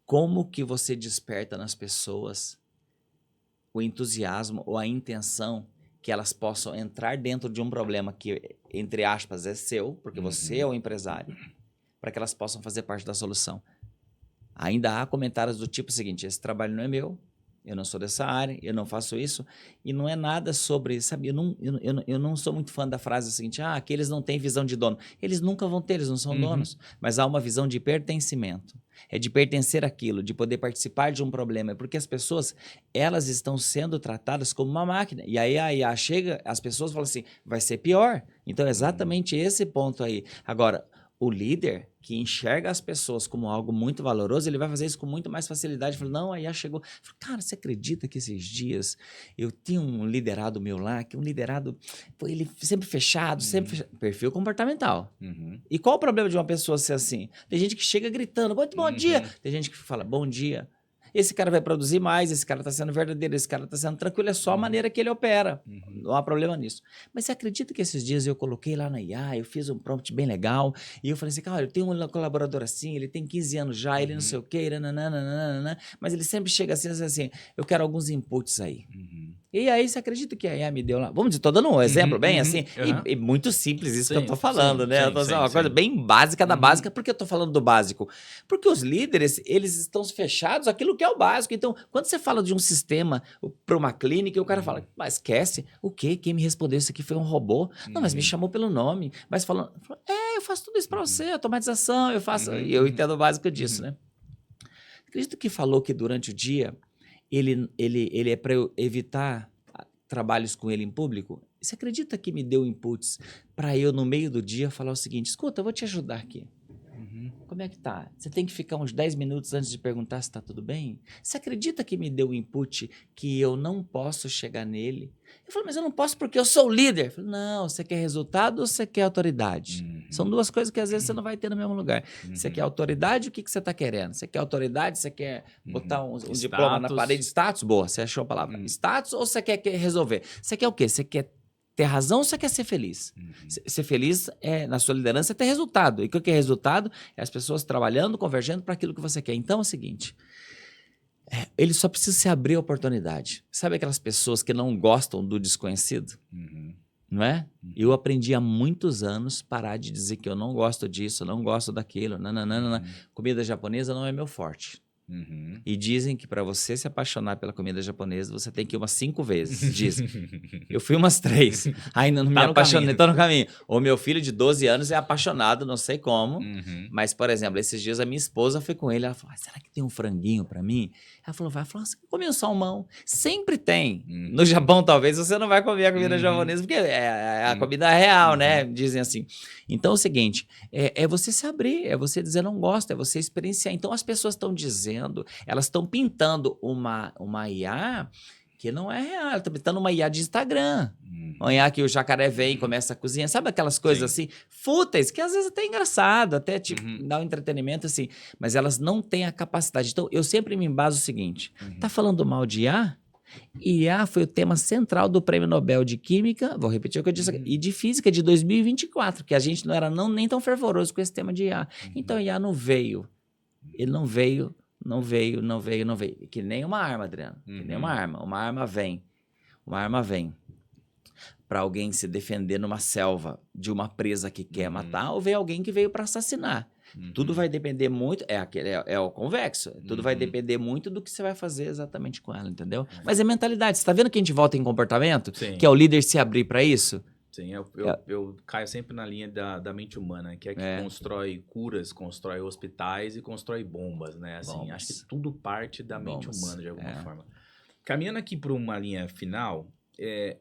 como que você desperta nas pessoas o entusiasmo ou a intenção que elas possam entrar dentro de um problema que, entre aspas, é seu, porque você é o empresário, para que elas possam fazer parte da solução. Ainda há comentários do tipo seguinte: esse trabalho não é meu, eu não sou dessa área, eu não faço isso, e não é nada sobre, sabe, eu não sou muito fã da frase seguinte: que eles não têm visão de dono. Eles nunca vão ter, eles não são donos, mas há uma visão de pertencimento, é de pertencer àquilo, de poder participar de um problema, porque as pessoas, elas estão sendo tratadas como uma máquina, e aí a IA chega, as pessoas falam assim, vai ser pior. Então é exatamente esse ponto aí. Agora, o líder que enxerga as pessoas como algo muito valoroso, ele vai fazer isso com muito mais facilidade. Fala, não, aí chegou. Fala, cara, você acredita que esses dias eu tinha um liderado meu lá, que um liderado, ele sempre fechado, perfil comportamental. E qual o problema de uma pessoa ser assim? Tem gente que chega gritando, bom dia. Tem gente que fala, bom dia. Esse cara vai produzir mais, esse cara está sendo verdadeiro, esse cara está sendo tranquilo, é só a maneira que ele opera. Não há problema nisso. Mas você acredita que esses dias eu coloquei lá na IA, eu fiz um prompt bem legal, e eu falei assim, cara, eu tenho um colaborador assim, ele tem 15 anos já, ele não sei o quê, mas ele sempre chega assim, eu quero alguns inputs aí. E aí você acredita que a IA me deu lá? Vamos dizer, estou dando um exemplo bem assim, e muito simples isso que eu estou falando, né? Eu tô dizendo uma coisa bem básica da básica. Por que eu estou falando do básico? Porque os líderes, eles estão fechados àquilo que é o básico. Então, quando você fala de um sistema para uma clínica, o cara fala, mas esquece, o quê? Quem me respondeu isso aqui foi um robô? Não, mas me chamou pelo nome. Mas falando, eu faço tudo isso para você, automatização, eu faço, e eu entendo o básico disso, né? Acredito que falou que durante o dia ele é para eu evitar trabalhos com ele em público. Você acredita que me deu inputs para eu, no meio do dia, falar o seguinte, escuta, eu vou te ajudar aqui. Como é que tá? Você tem que ficar uns 10 minutos antes de perguntar se tá tudo bem? Você acredita que me deu input que eu não posso chegar nele? Eu falei, mas eu não posso porque eu sou o líder. Eu falei, não, você quer resultado ou você quer autoridade? São duas coisas que às vezes você não vai ter no mesmo lugar. Você quer autoridade, o que você está querendo? Você quer autoridade, você quer botar um diploma na parede? Status? Boa, você achou a palavra. Status ou você quer resolver? Você quer o quê? Você quer ter razão ou você quer ser feliz? Ser feliz na sua liderança é ter resultado. E o que é resultado? É as pessoas trabalhando, convergendo para aquilo que você quer. Então é o seguinte, ele só precisa se abrir a oportunidade. Sabe aquelas pessoas que não gostam do desconhecido? Não é? Eu aprendi há muitos anos parar de dizer que eu não gosto disso, não gosto daquilo. Comida japonesa não é meu forte. E dizem que para você se apaixonar pela comida japonesa, você tem que ir umas 5 vezes. Dizem. Eu fui umas 3. Ainda não me apaixonei. Estou no caminho. O meu filho de 12 anos é apaixonado, não sei como. Mas, por exemplo, esses dias a minha esposa foi com ele. Ela falou, será que tem um franguinho para mim? Ela falou, vai. Ela falou, você comeu um salmão? Sempre tem. No Japão, talvez, você não vai comer a comida japonesa, porque é a comida real, né? Dizem assim. Então, é o seguinte, é você se abrir, é você dizer não gosto, é você experienciar. Então, as pessoas estão dizendo, elas estão pintando uma IA que não é real, ela está pintando uma IA de Instagram. Uma IA que o jacaré vem e começa a cozinhar. Sabe aquelas coisas assim, fúteis, que às vezes até é engraçado, até tipo, dá um entretenimento assim, mas elas não têm a capacidade. Então, eu sempre me embaso o seguinte, tá falando mal de IA? IA foi o tema central do Prêmio Nobel de Química, vou repetir o que eu disse aqui, e de Física de 2024, que a gente não era nem tão fervoroso com esse tema de IA. Então, IA não veio. Ele não veio. Que nem uma arma, Adriano. Que nem uma arma. Uma arma vem para alguém se defender numa selva de uma presa que quer matar, ou vem alguém que veio para assassinar. Tudo vai depender muito, é o convexo, tudo vai depender muito do que você vai fazer exatamente com ela, entendeu? Mas é mentalidade, você tá vendo que a gente volta em comportamento? Sim. Que é o líder se abrir para isso? Sim, eu caio sempre na linha da mente humana, que é que constrói curas, constrói hospitais e constrói bombas, né? Assim, acho que tudo parte da mente humana, de alguma forma. Caminhando aqui para uma linha final,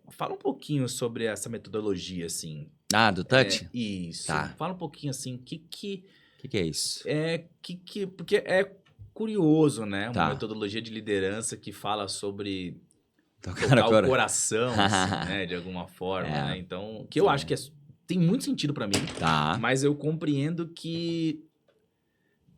fala um pouquinho sobre essa metodologia, assim. Do touch? Isso. Tá. Fala um pouquinho, assim, o que é isso? Porque é curioso, né? Uma metodologia de liderança que fala sobre tocar o coração, assim, né? De alguma forma, né? Então, que eu acho que tem muito sentido pra mim, mas eu compreendo que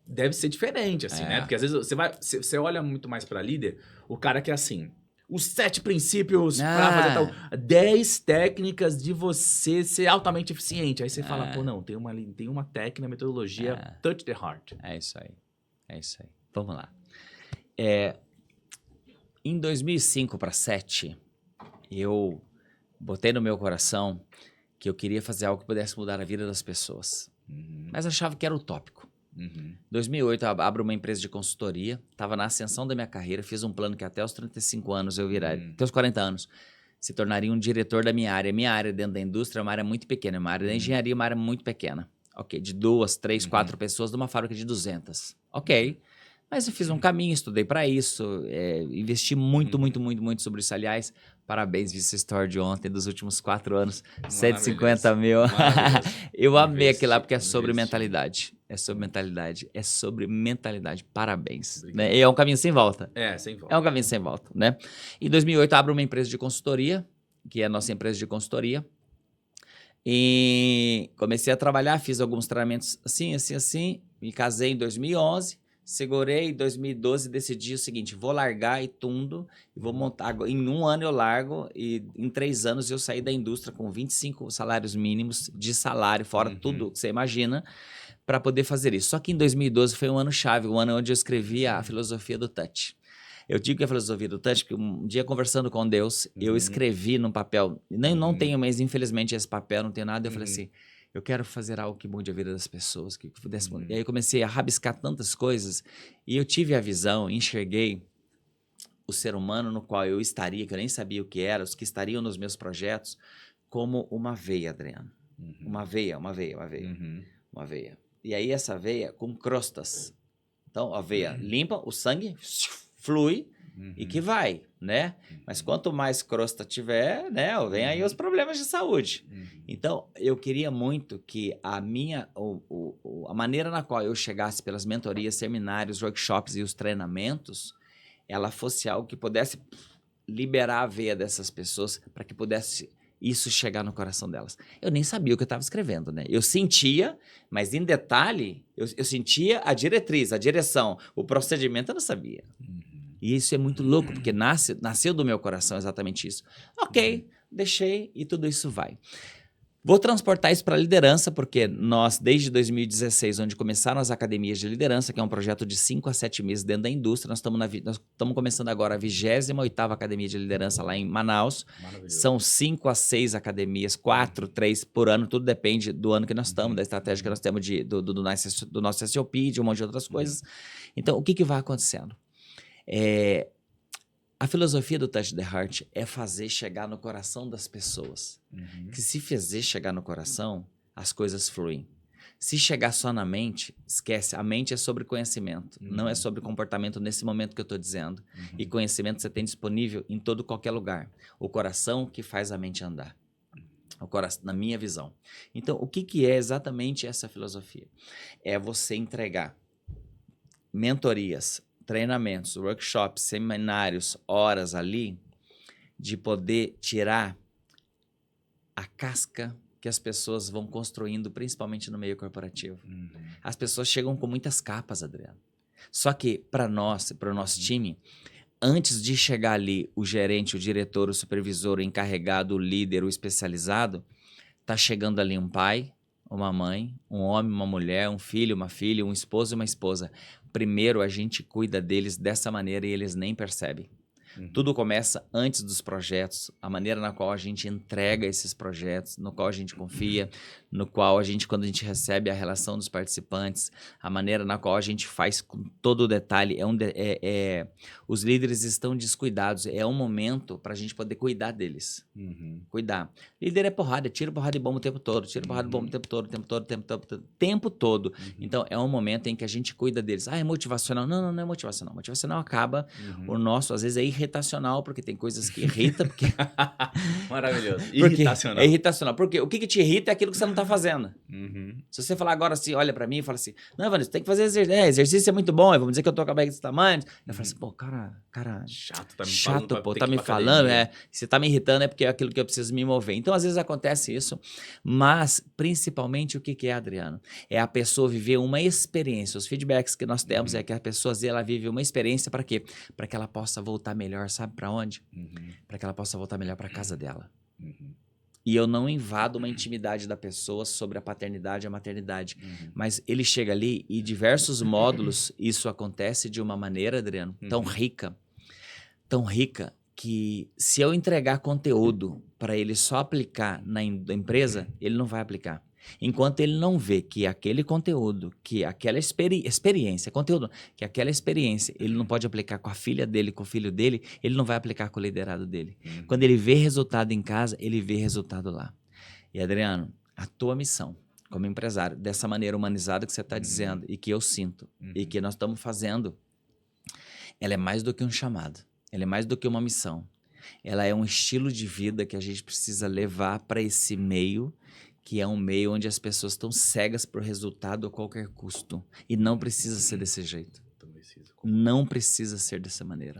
deve ser diferente, assim, né? Porque às vezes você olha muito mais pra líder, o cara que é assim, os 7 princípios pra fazer tal, 10 técnicas de você ser altamente eficiente. Aí você fala, pô, não, tem uma técnica, metodologia, touch the heart. É isso aí. Vamos lá. Em 2005 para 2007, eu botei no meu coração que eu queria fazer algo que pudesse mudar a vida das pessoas. Mas achava que era utópico. Em 2008, eu abro uma empresa de consultoria, estava na ascensão da minha carreira, fiz um plano que até os 35 anos eu viraria, até os 40 anos, se tornaria um diretor da minha área. Minha área dentro da indústria é uma área muito pequena, uma área da engenharia, uma área muito pequena. Ok, de 2, 3, 4 pessoas numa fábrica de 200. Ok, mas eu fiz um caminho, estudei para isso, investi muito sobre isso. Aliás, parabéns, vi essa história de ontem, dos últimos 4 anos, 150 mil. Eu amei aquilo lá porque é sobre mentalidade. É sobre mentalidade. Parabéns. Né? É um caminho sem volta. Sem volta. É um caminho sem volta, né? Em 2008, abro uma empresa de consultoria, que é a nossa empresa de consultoria. E comecei a trabalhar, fiz alguns treinamentos assim. Me casei em 2011. Segurei em 2012 e decidi o seguinte, vou largar e tudo, e vou montar, em 1 ano eu largo e em 3 anos eu saí da indústria com 25 salários mínimos de salário, fora tudo que você imagina, para poder fazer isso. Só que em 2012 foi um ano chave, um ano onde eu escrevi a filosofia do touch. Eu digo que é a filosofia do touch, porque um dia conversando com Deus, eu escrevi num papel, não tenho, mas infelizmente esse papel, não tenho nada, eu falei assim, eu quero fazer algo que mude a vida das pessoas, que pudesse mudar. E aí eu comecei a rabiscar tantas coisas e eu tive a visão, enxerguei o ser humano no qual eu estaria, que eu nem sabia o que era, os que estariam nos meus projetos, como uma veia, Adriano. Uma veia. E aí essa veia com crostas. Então a veia limpa, o sangue flui e que vai, né? Mas quanto mais crosta tiver, né? Vem aí os problemas de saúde. Então, eu queria muito que a maneira na qual eu chegasse pelas mentorias, seminários, workshops e os treinamentos, ela fosse algo que pudesse liberar a veia dessas pessoas para que pudesse isso chegar no coração delas. Eu nem sabia o que eu estava escrevendo, né? Eu sentia, mas em detalhe, eu sentia a diretriz, a direção, o procedimento eu não sabia. E isso é muito louco, porque nasceu do meu coração exatamente isso. Ok, deixei e tudo isso vai. Vou transportar isso para a liderança, porque nós, desde 2016, onde começaram as academias de liderança, que é um projeto de 5 a 7 meses dentro da indústria, nós estamos começando agora a 28ª Academia de Liderança lá em Manaus. São 5 a 6 academias, 4, 3 por ano, tudo depende do ano que nós estamos, da estratégia que nós temos do nosso SOP, de um monte de outras coisas. Então, o que vai acontecendo? A filosofia do Touch the Heart é fazer chegar no coração das pessoas. Que se fazer chegar no coração, as coisas fluem. Se chegar só na mente, esquece. A mente é sobre conhecimento, não é sobre comportamento nesse momento que eu estou dizendo. E conhecimento você tem disponível em qualquer lugar. O coração que faz a mente andar. O coração, na minha visão. Então, o que é exatamente essa filosofia? É você entregar mentorias, treinamentos, workshops, seminários, horas ali, de poder tirar a casca que as pessoas vão construindo, principalmente no meio corporativo. As pessoas chegam com muitas capas, Adriano. Só que, para nós, para o nosso time, antes de chegar ali o gerente, o diretor, o supervisor, o encarregado, o líder, o especializado, está chegando ali um pai, uma mãe, um homem, uma mulher, um filho, uma filha, um esposo e uma esposa. Primeiro, a gente cuida deles dessa maneira e eles nem percebem. Tudo começa antes dos projetos, a maneira na qual a gente entrega esses projetos, no qual a gente confia, no qual a gente, quando a gente recebe a relação dos participantes, a maneira na qual a gente faz com todo o detalhe. Os líderes estão descuidados, é um momento para a gente poder cuidar deles. Cuidar. Líder é porrada, tira porrada de bomba o tempo todo, tira porrada de bomba o tempo todo. Então, é um momento em que a gente cuida deles. É motivacional? Não é motivacional. Motivacional acaba, o nosso, às vezes, é irritacional, porque tem coisas que irritam. Porque... Maravilhoso. Irritacional. É irritacional. Porque o que te irrita é aquilo que você não está fazendo. Se você falar agora assim, olha para mim e fala assim, não, Vanessa, tem que fazer exercício. Exercício é muito bom, vamos dizer que eu tô com a barriga desse tamanho. Eu falo assim, pô, cara, chato, tá me chato, falando, pô, tá me falando, você tá me irritando é porque é aquilo que eu preciso me mover. Então, às vezes acontece isso, mas principalmente o que é, Adriano? É a pessoa viver uma experiência. Os feedbacks que nós temos é que a pessoa, ela vive uma experiência para quê? Para que ela possa voltar melhor, sabe para onde? Para que ela possa voltar melhor para casa dela. E eu não invado uma intimidade da pessoa sobre a paternidade e a maternidade. Mas ele chega ali e diversos módulos, isso acontece de uma maneira, Adriano, tão rica, que se eu entregar conteúdo para ele só aplicar na empresa, ele não vai aplicar. Enquanto ele não vê que aquele conteúdo, que aquela experiência, conteúdo, que aquela experiência ele não pode aplicar com a filha dele, com o filho dele, ele não vai aplicar com o liderado dele. Quando ele vê resultado em casa, ele vê resultado lá. E Adriano, a tua missão como empresário, dessa maneira humanizada que você está dizendo e que eu sinto e que nós estamos fazendo, ela é mais do que um chamado, ela é mais do que uma missão. Ela é um estilo de vida que a gente precisa levar para esse meio, que é um meio onde as pessoas estão cegas por resultado a qualquer custo. E não precisa ser desse jeito. Não precisa ser dessa maneira.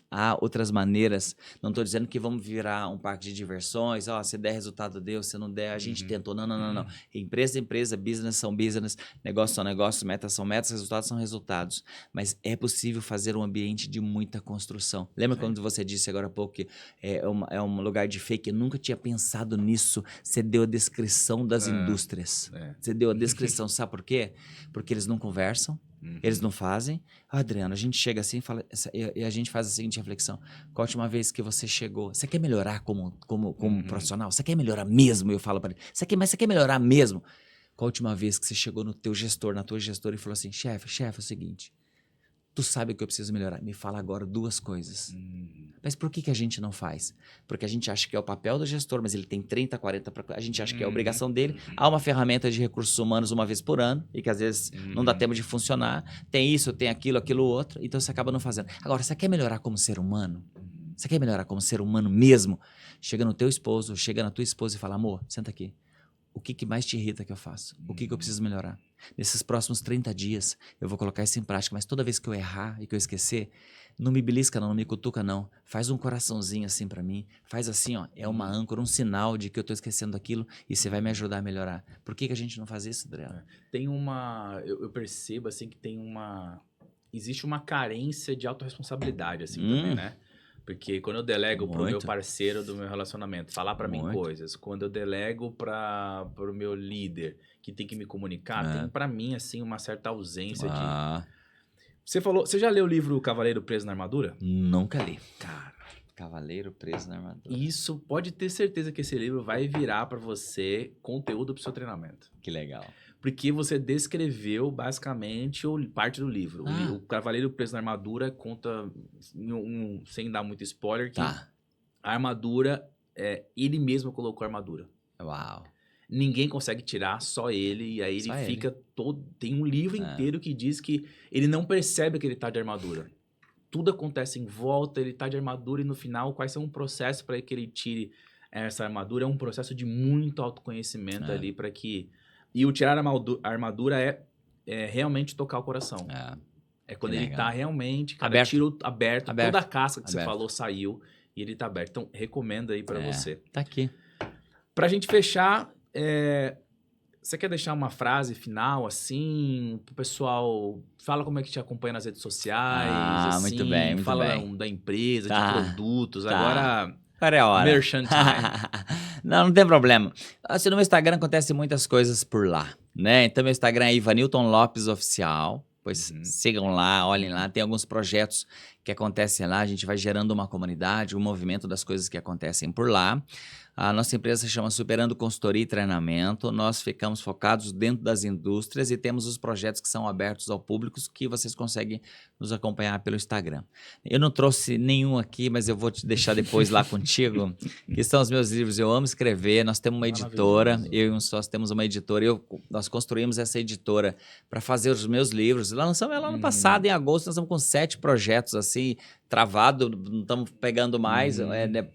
Há outras maneiras. Não estou dizendo que vamos virar um parque de diversões. Se der resultado, deu. Se não der, a gente tentou. Não. Empresa é empresa, business são business, negócio são negócios, metas são metas, resultados são resultados. Mas é possível fazer um ambiente de muita construção. Lembra quando você disse agora há pouco que é um lugar de fake? Eu nunca tinha pensado nisso. Você deu a descrição das indústrias. Você deu a descrição. Sabe por quê? Porque eles não conversam. Eles não fazem. Adriano, a gente chega assim e a gente faz a seguinte reflexão. Qual a última vez que você chegou? Você quer melhorar como profissional? Você quer melhorar mesmo? Eu falo para ele. Mas você quer melhorar mesmo? Qual a última vez que você chegou no teu gestor, na tua gestora e falou assim, chefe, é o seguinte, tu sabe o que eu preciso melhorar? Me fala agora 2 coisas. Mas por que a gente não faz? Porque a gente acha que é o papel do gestor, mas ele tem 30, 40... A gente acha que é a obrigação dele. Há uma ferramenta de recursos humanos uma vez por ano e que às vezes não dá tempo de funcionar. Tem isso, tem aquilo outro. Então você acaba não fazendo. Agora, você quer melhorar como ser humano? Você quer melhorar como ser humano mesmo? Chega no teu esposo, chega na tua esposa e fala, amor, senta aqui. O que mais te irrita que eu faço? O que eu preciso melhorar? Nesses próximos 30 dias, eu vou colocar isso em prática, mas toda vez que eu errar e que eu esquecer, não me belisca não me cutuca não. Faz um coraçãozinho assim pra mim, faz assim, é uma âncora, um sinal de que eu tô esquecendo aquilo e você vai me ajudar a melhorar. Por que a gente não faz isso, Adriano? Tem eu percebo assim que existe uma carência de autorresponsabilidade assim também, né? Porque quando eu delego pro meu parceiro do meu relacionamento falar para mim coisas, quando eu delego pro meu líder que tem que me comunicar, tem para mim assim uma certa ausência de... Você já leu o livro Cavaleiro Preso na Armadura? Nunca li. Cara, Cavaleiro Preso na Armadura. Isso, pode ter certeza que esse livro vai virar para você conteúdo pro seu treinamento. Que legal. Porque você descreveu basicamente parte do livro. O Cavaleiro Preso na Armadura conta, sem dar muito spoiler, que a armadura, ele mesmo colocou a armadura. Uau. Ninguém consegue tirar, só ele. E aí ele fica todo... Tem um livro inteiro que diz que ele não percebe que ele tá de armadura. Tudo acontece em volta, ele tá de armadura e no final, quais são o processo para que ele tire essa armadura? É um processo de muito autoconhecimento ali para que... E o tirar a armadura é realmente tocar o coração. É quando ele tá realmente... Aberto. Tiro aberto. Toda a casca que você falou saiu e ele tá aberto. Então, recomendo aí pra você. Tá aqui. Pra gente fechar, você quer deixar uma frase final, assim, pro pessoal? Fala como é que te acompanha nas redes sociais. Assim, muito bem, muito fala bem. Da empresa, de produtos. Agora é a hora. Merchan time. Não tem problema. Assim, no meu Instagram acontecem muitas coisas por lá, né? Então, meu Instagram é Ivanilton Lopes Oficial. Pois sigam lá, olhem lá. Tem alguns projetos que acontecem lá. A gente vai gerando uma comunidade, um movimento das coisas que acontecem por lá. A nossa empresa se chama Superando Consultoria e Treinamento. Nós ficamos focados dentro das indústrias e temos os projetos que são abertos ao público que vocês conseguem nos acompanhar pelo Instagram. Eu não trouxe nenhum aqui, mas eu vou te deixar depois lá contigo, que são os meus livros. Eu amo escrever, nós temos uma editora, eu e um sócio temos uma editora. Nós construímos essa editora para fazer os meus livros. Lançamos ela ano passado, em agosto, nós estamos com 7 projetos assim, travado, não estamos pegando mais,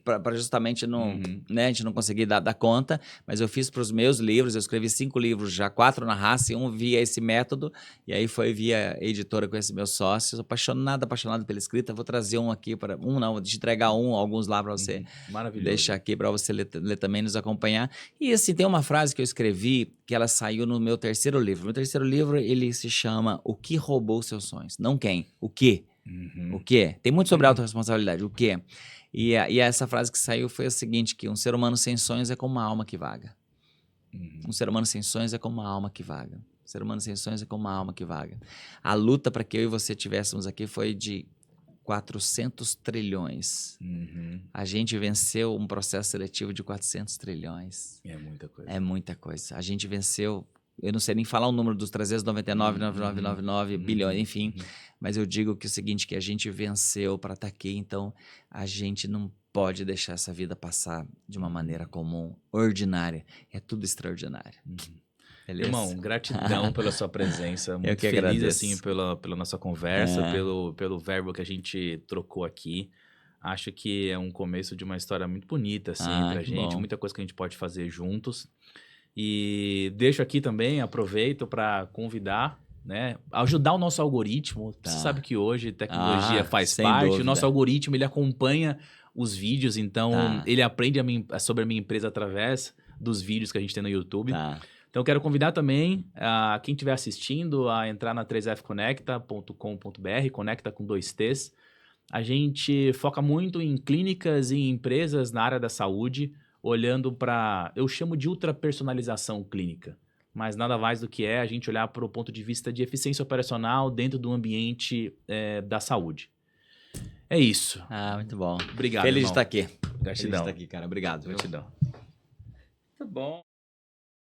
para justamente não, né, a gente não conseguir dar conta, mas eu fiz para os meus livros, eu escrevi 5 livros já, 4 na raça e 1 via esse método, e aí foi via editora com esse meu sócio. Sou apaixonado pela escrita. Vou trazer um aqui, vou te entregar alguns lá para você. Maravilhoso. Deixar aqui para você ler também, nos acompanhar. E assim, tem uma frase que eu escrevi, que ela saiu no meu 3º livro. Meu 3º livro, ele se chama O que roubou seus sonhos? Não quem, o que. O que? Tem muito sobre autorresponsabilidade. O que? E essa frase que saiu foi a seguinte, que um ser humano sem sonhos é como uma alma que vaga. Um ser humano sem sonhos é como uma alma que vaga. Um ser humano sem sonhos é como uma alma que vaga. A luta para que eu e você estivéssemos aqui foi de 400 trilhões. A gente venceu um processo seletivo de 400 trilhões. É muita coisa. É muita coisa. A gente venceu, eu não sei nem falar o número dos 399,9999 bilhões, enfim. Mas eu digo que é o seguinte, que a gente venceu para estar aqui, então a gente não pode deixar essa vida passar de uma maneira comum, ordinária. É tudo extraordinário. Beleza? Irmão, gratidão pela sua presença. Muito que feliz agradeço. assim, pela nossa conversa, pelo verbo que a gente trocou aqui. Acho que é um começo de uma história muito bonita assim, pra gente. Bom. Muita coisa que a gente pode fazer juntos. E deixo aqui também, aproveito para convidar, né, ajudar o nosso algoritmo. Você sabe que hoje tecnologia faz sem parte. dúvida. O nosso algoritmo, ele acompanha os vídeos, então ele aprende sobre a minha empresa através dos vídeos que a gente tem no YouTube. Então, eu quero convidar também quem estiver assistindo a entrar na 3fconecta.com.br, conecta com 2 T's. A gente foca muito em clínicas e empresas na área da saúde, olhando para, eu chamo de ultrapersonalização clínica, mas nada mais do que a gente olhar para o ponto de vista de eficiência operacional dentro do ambiente da saúde. É isso. Muito bom. Obrigado, Feliz irmão. de estar aqui. Gratidão. Feliz de estar aqui, cara. Obrigado. Gratidão. Muito bom.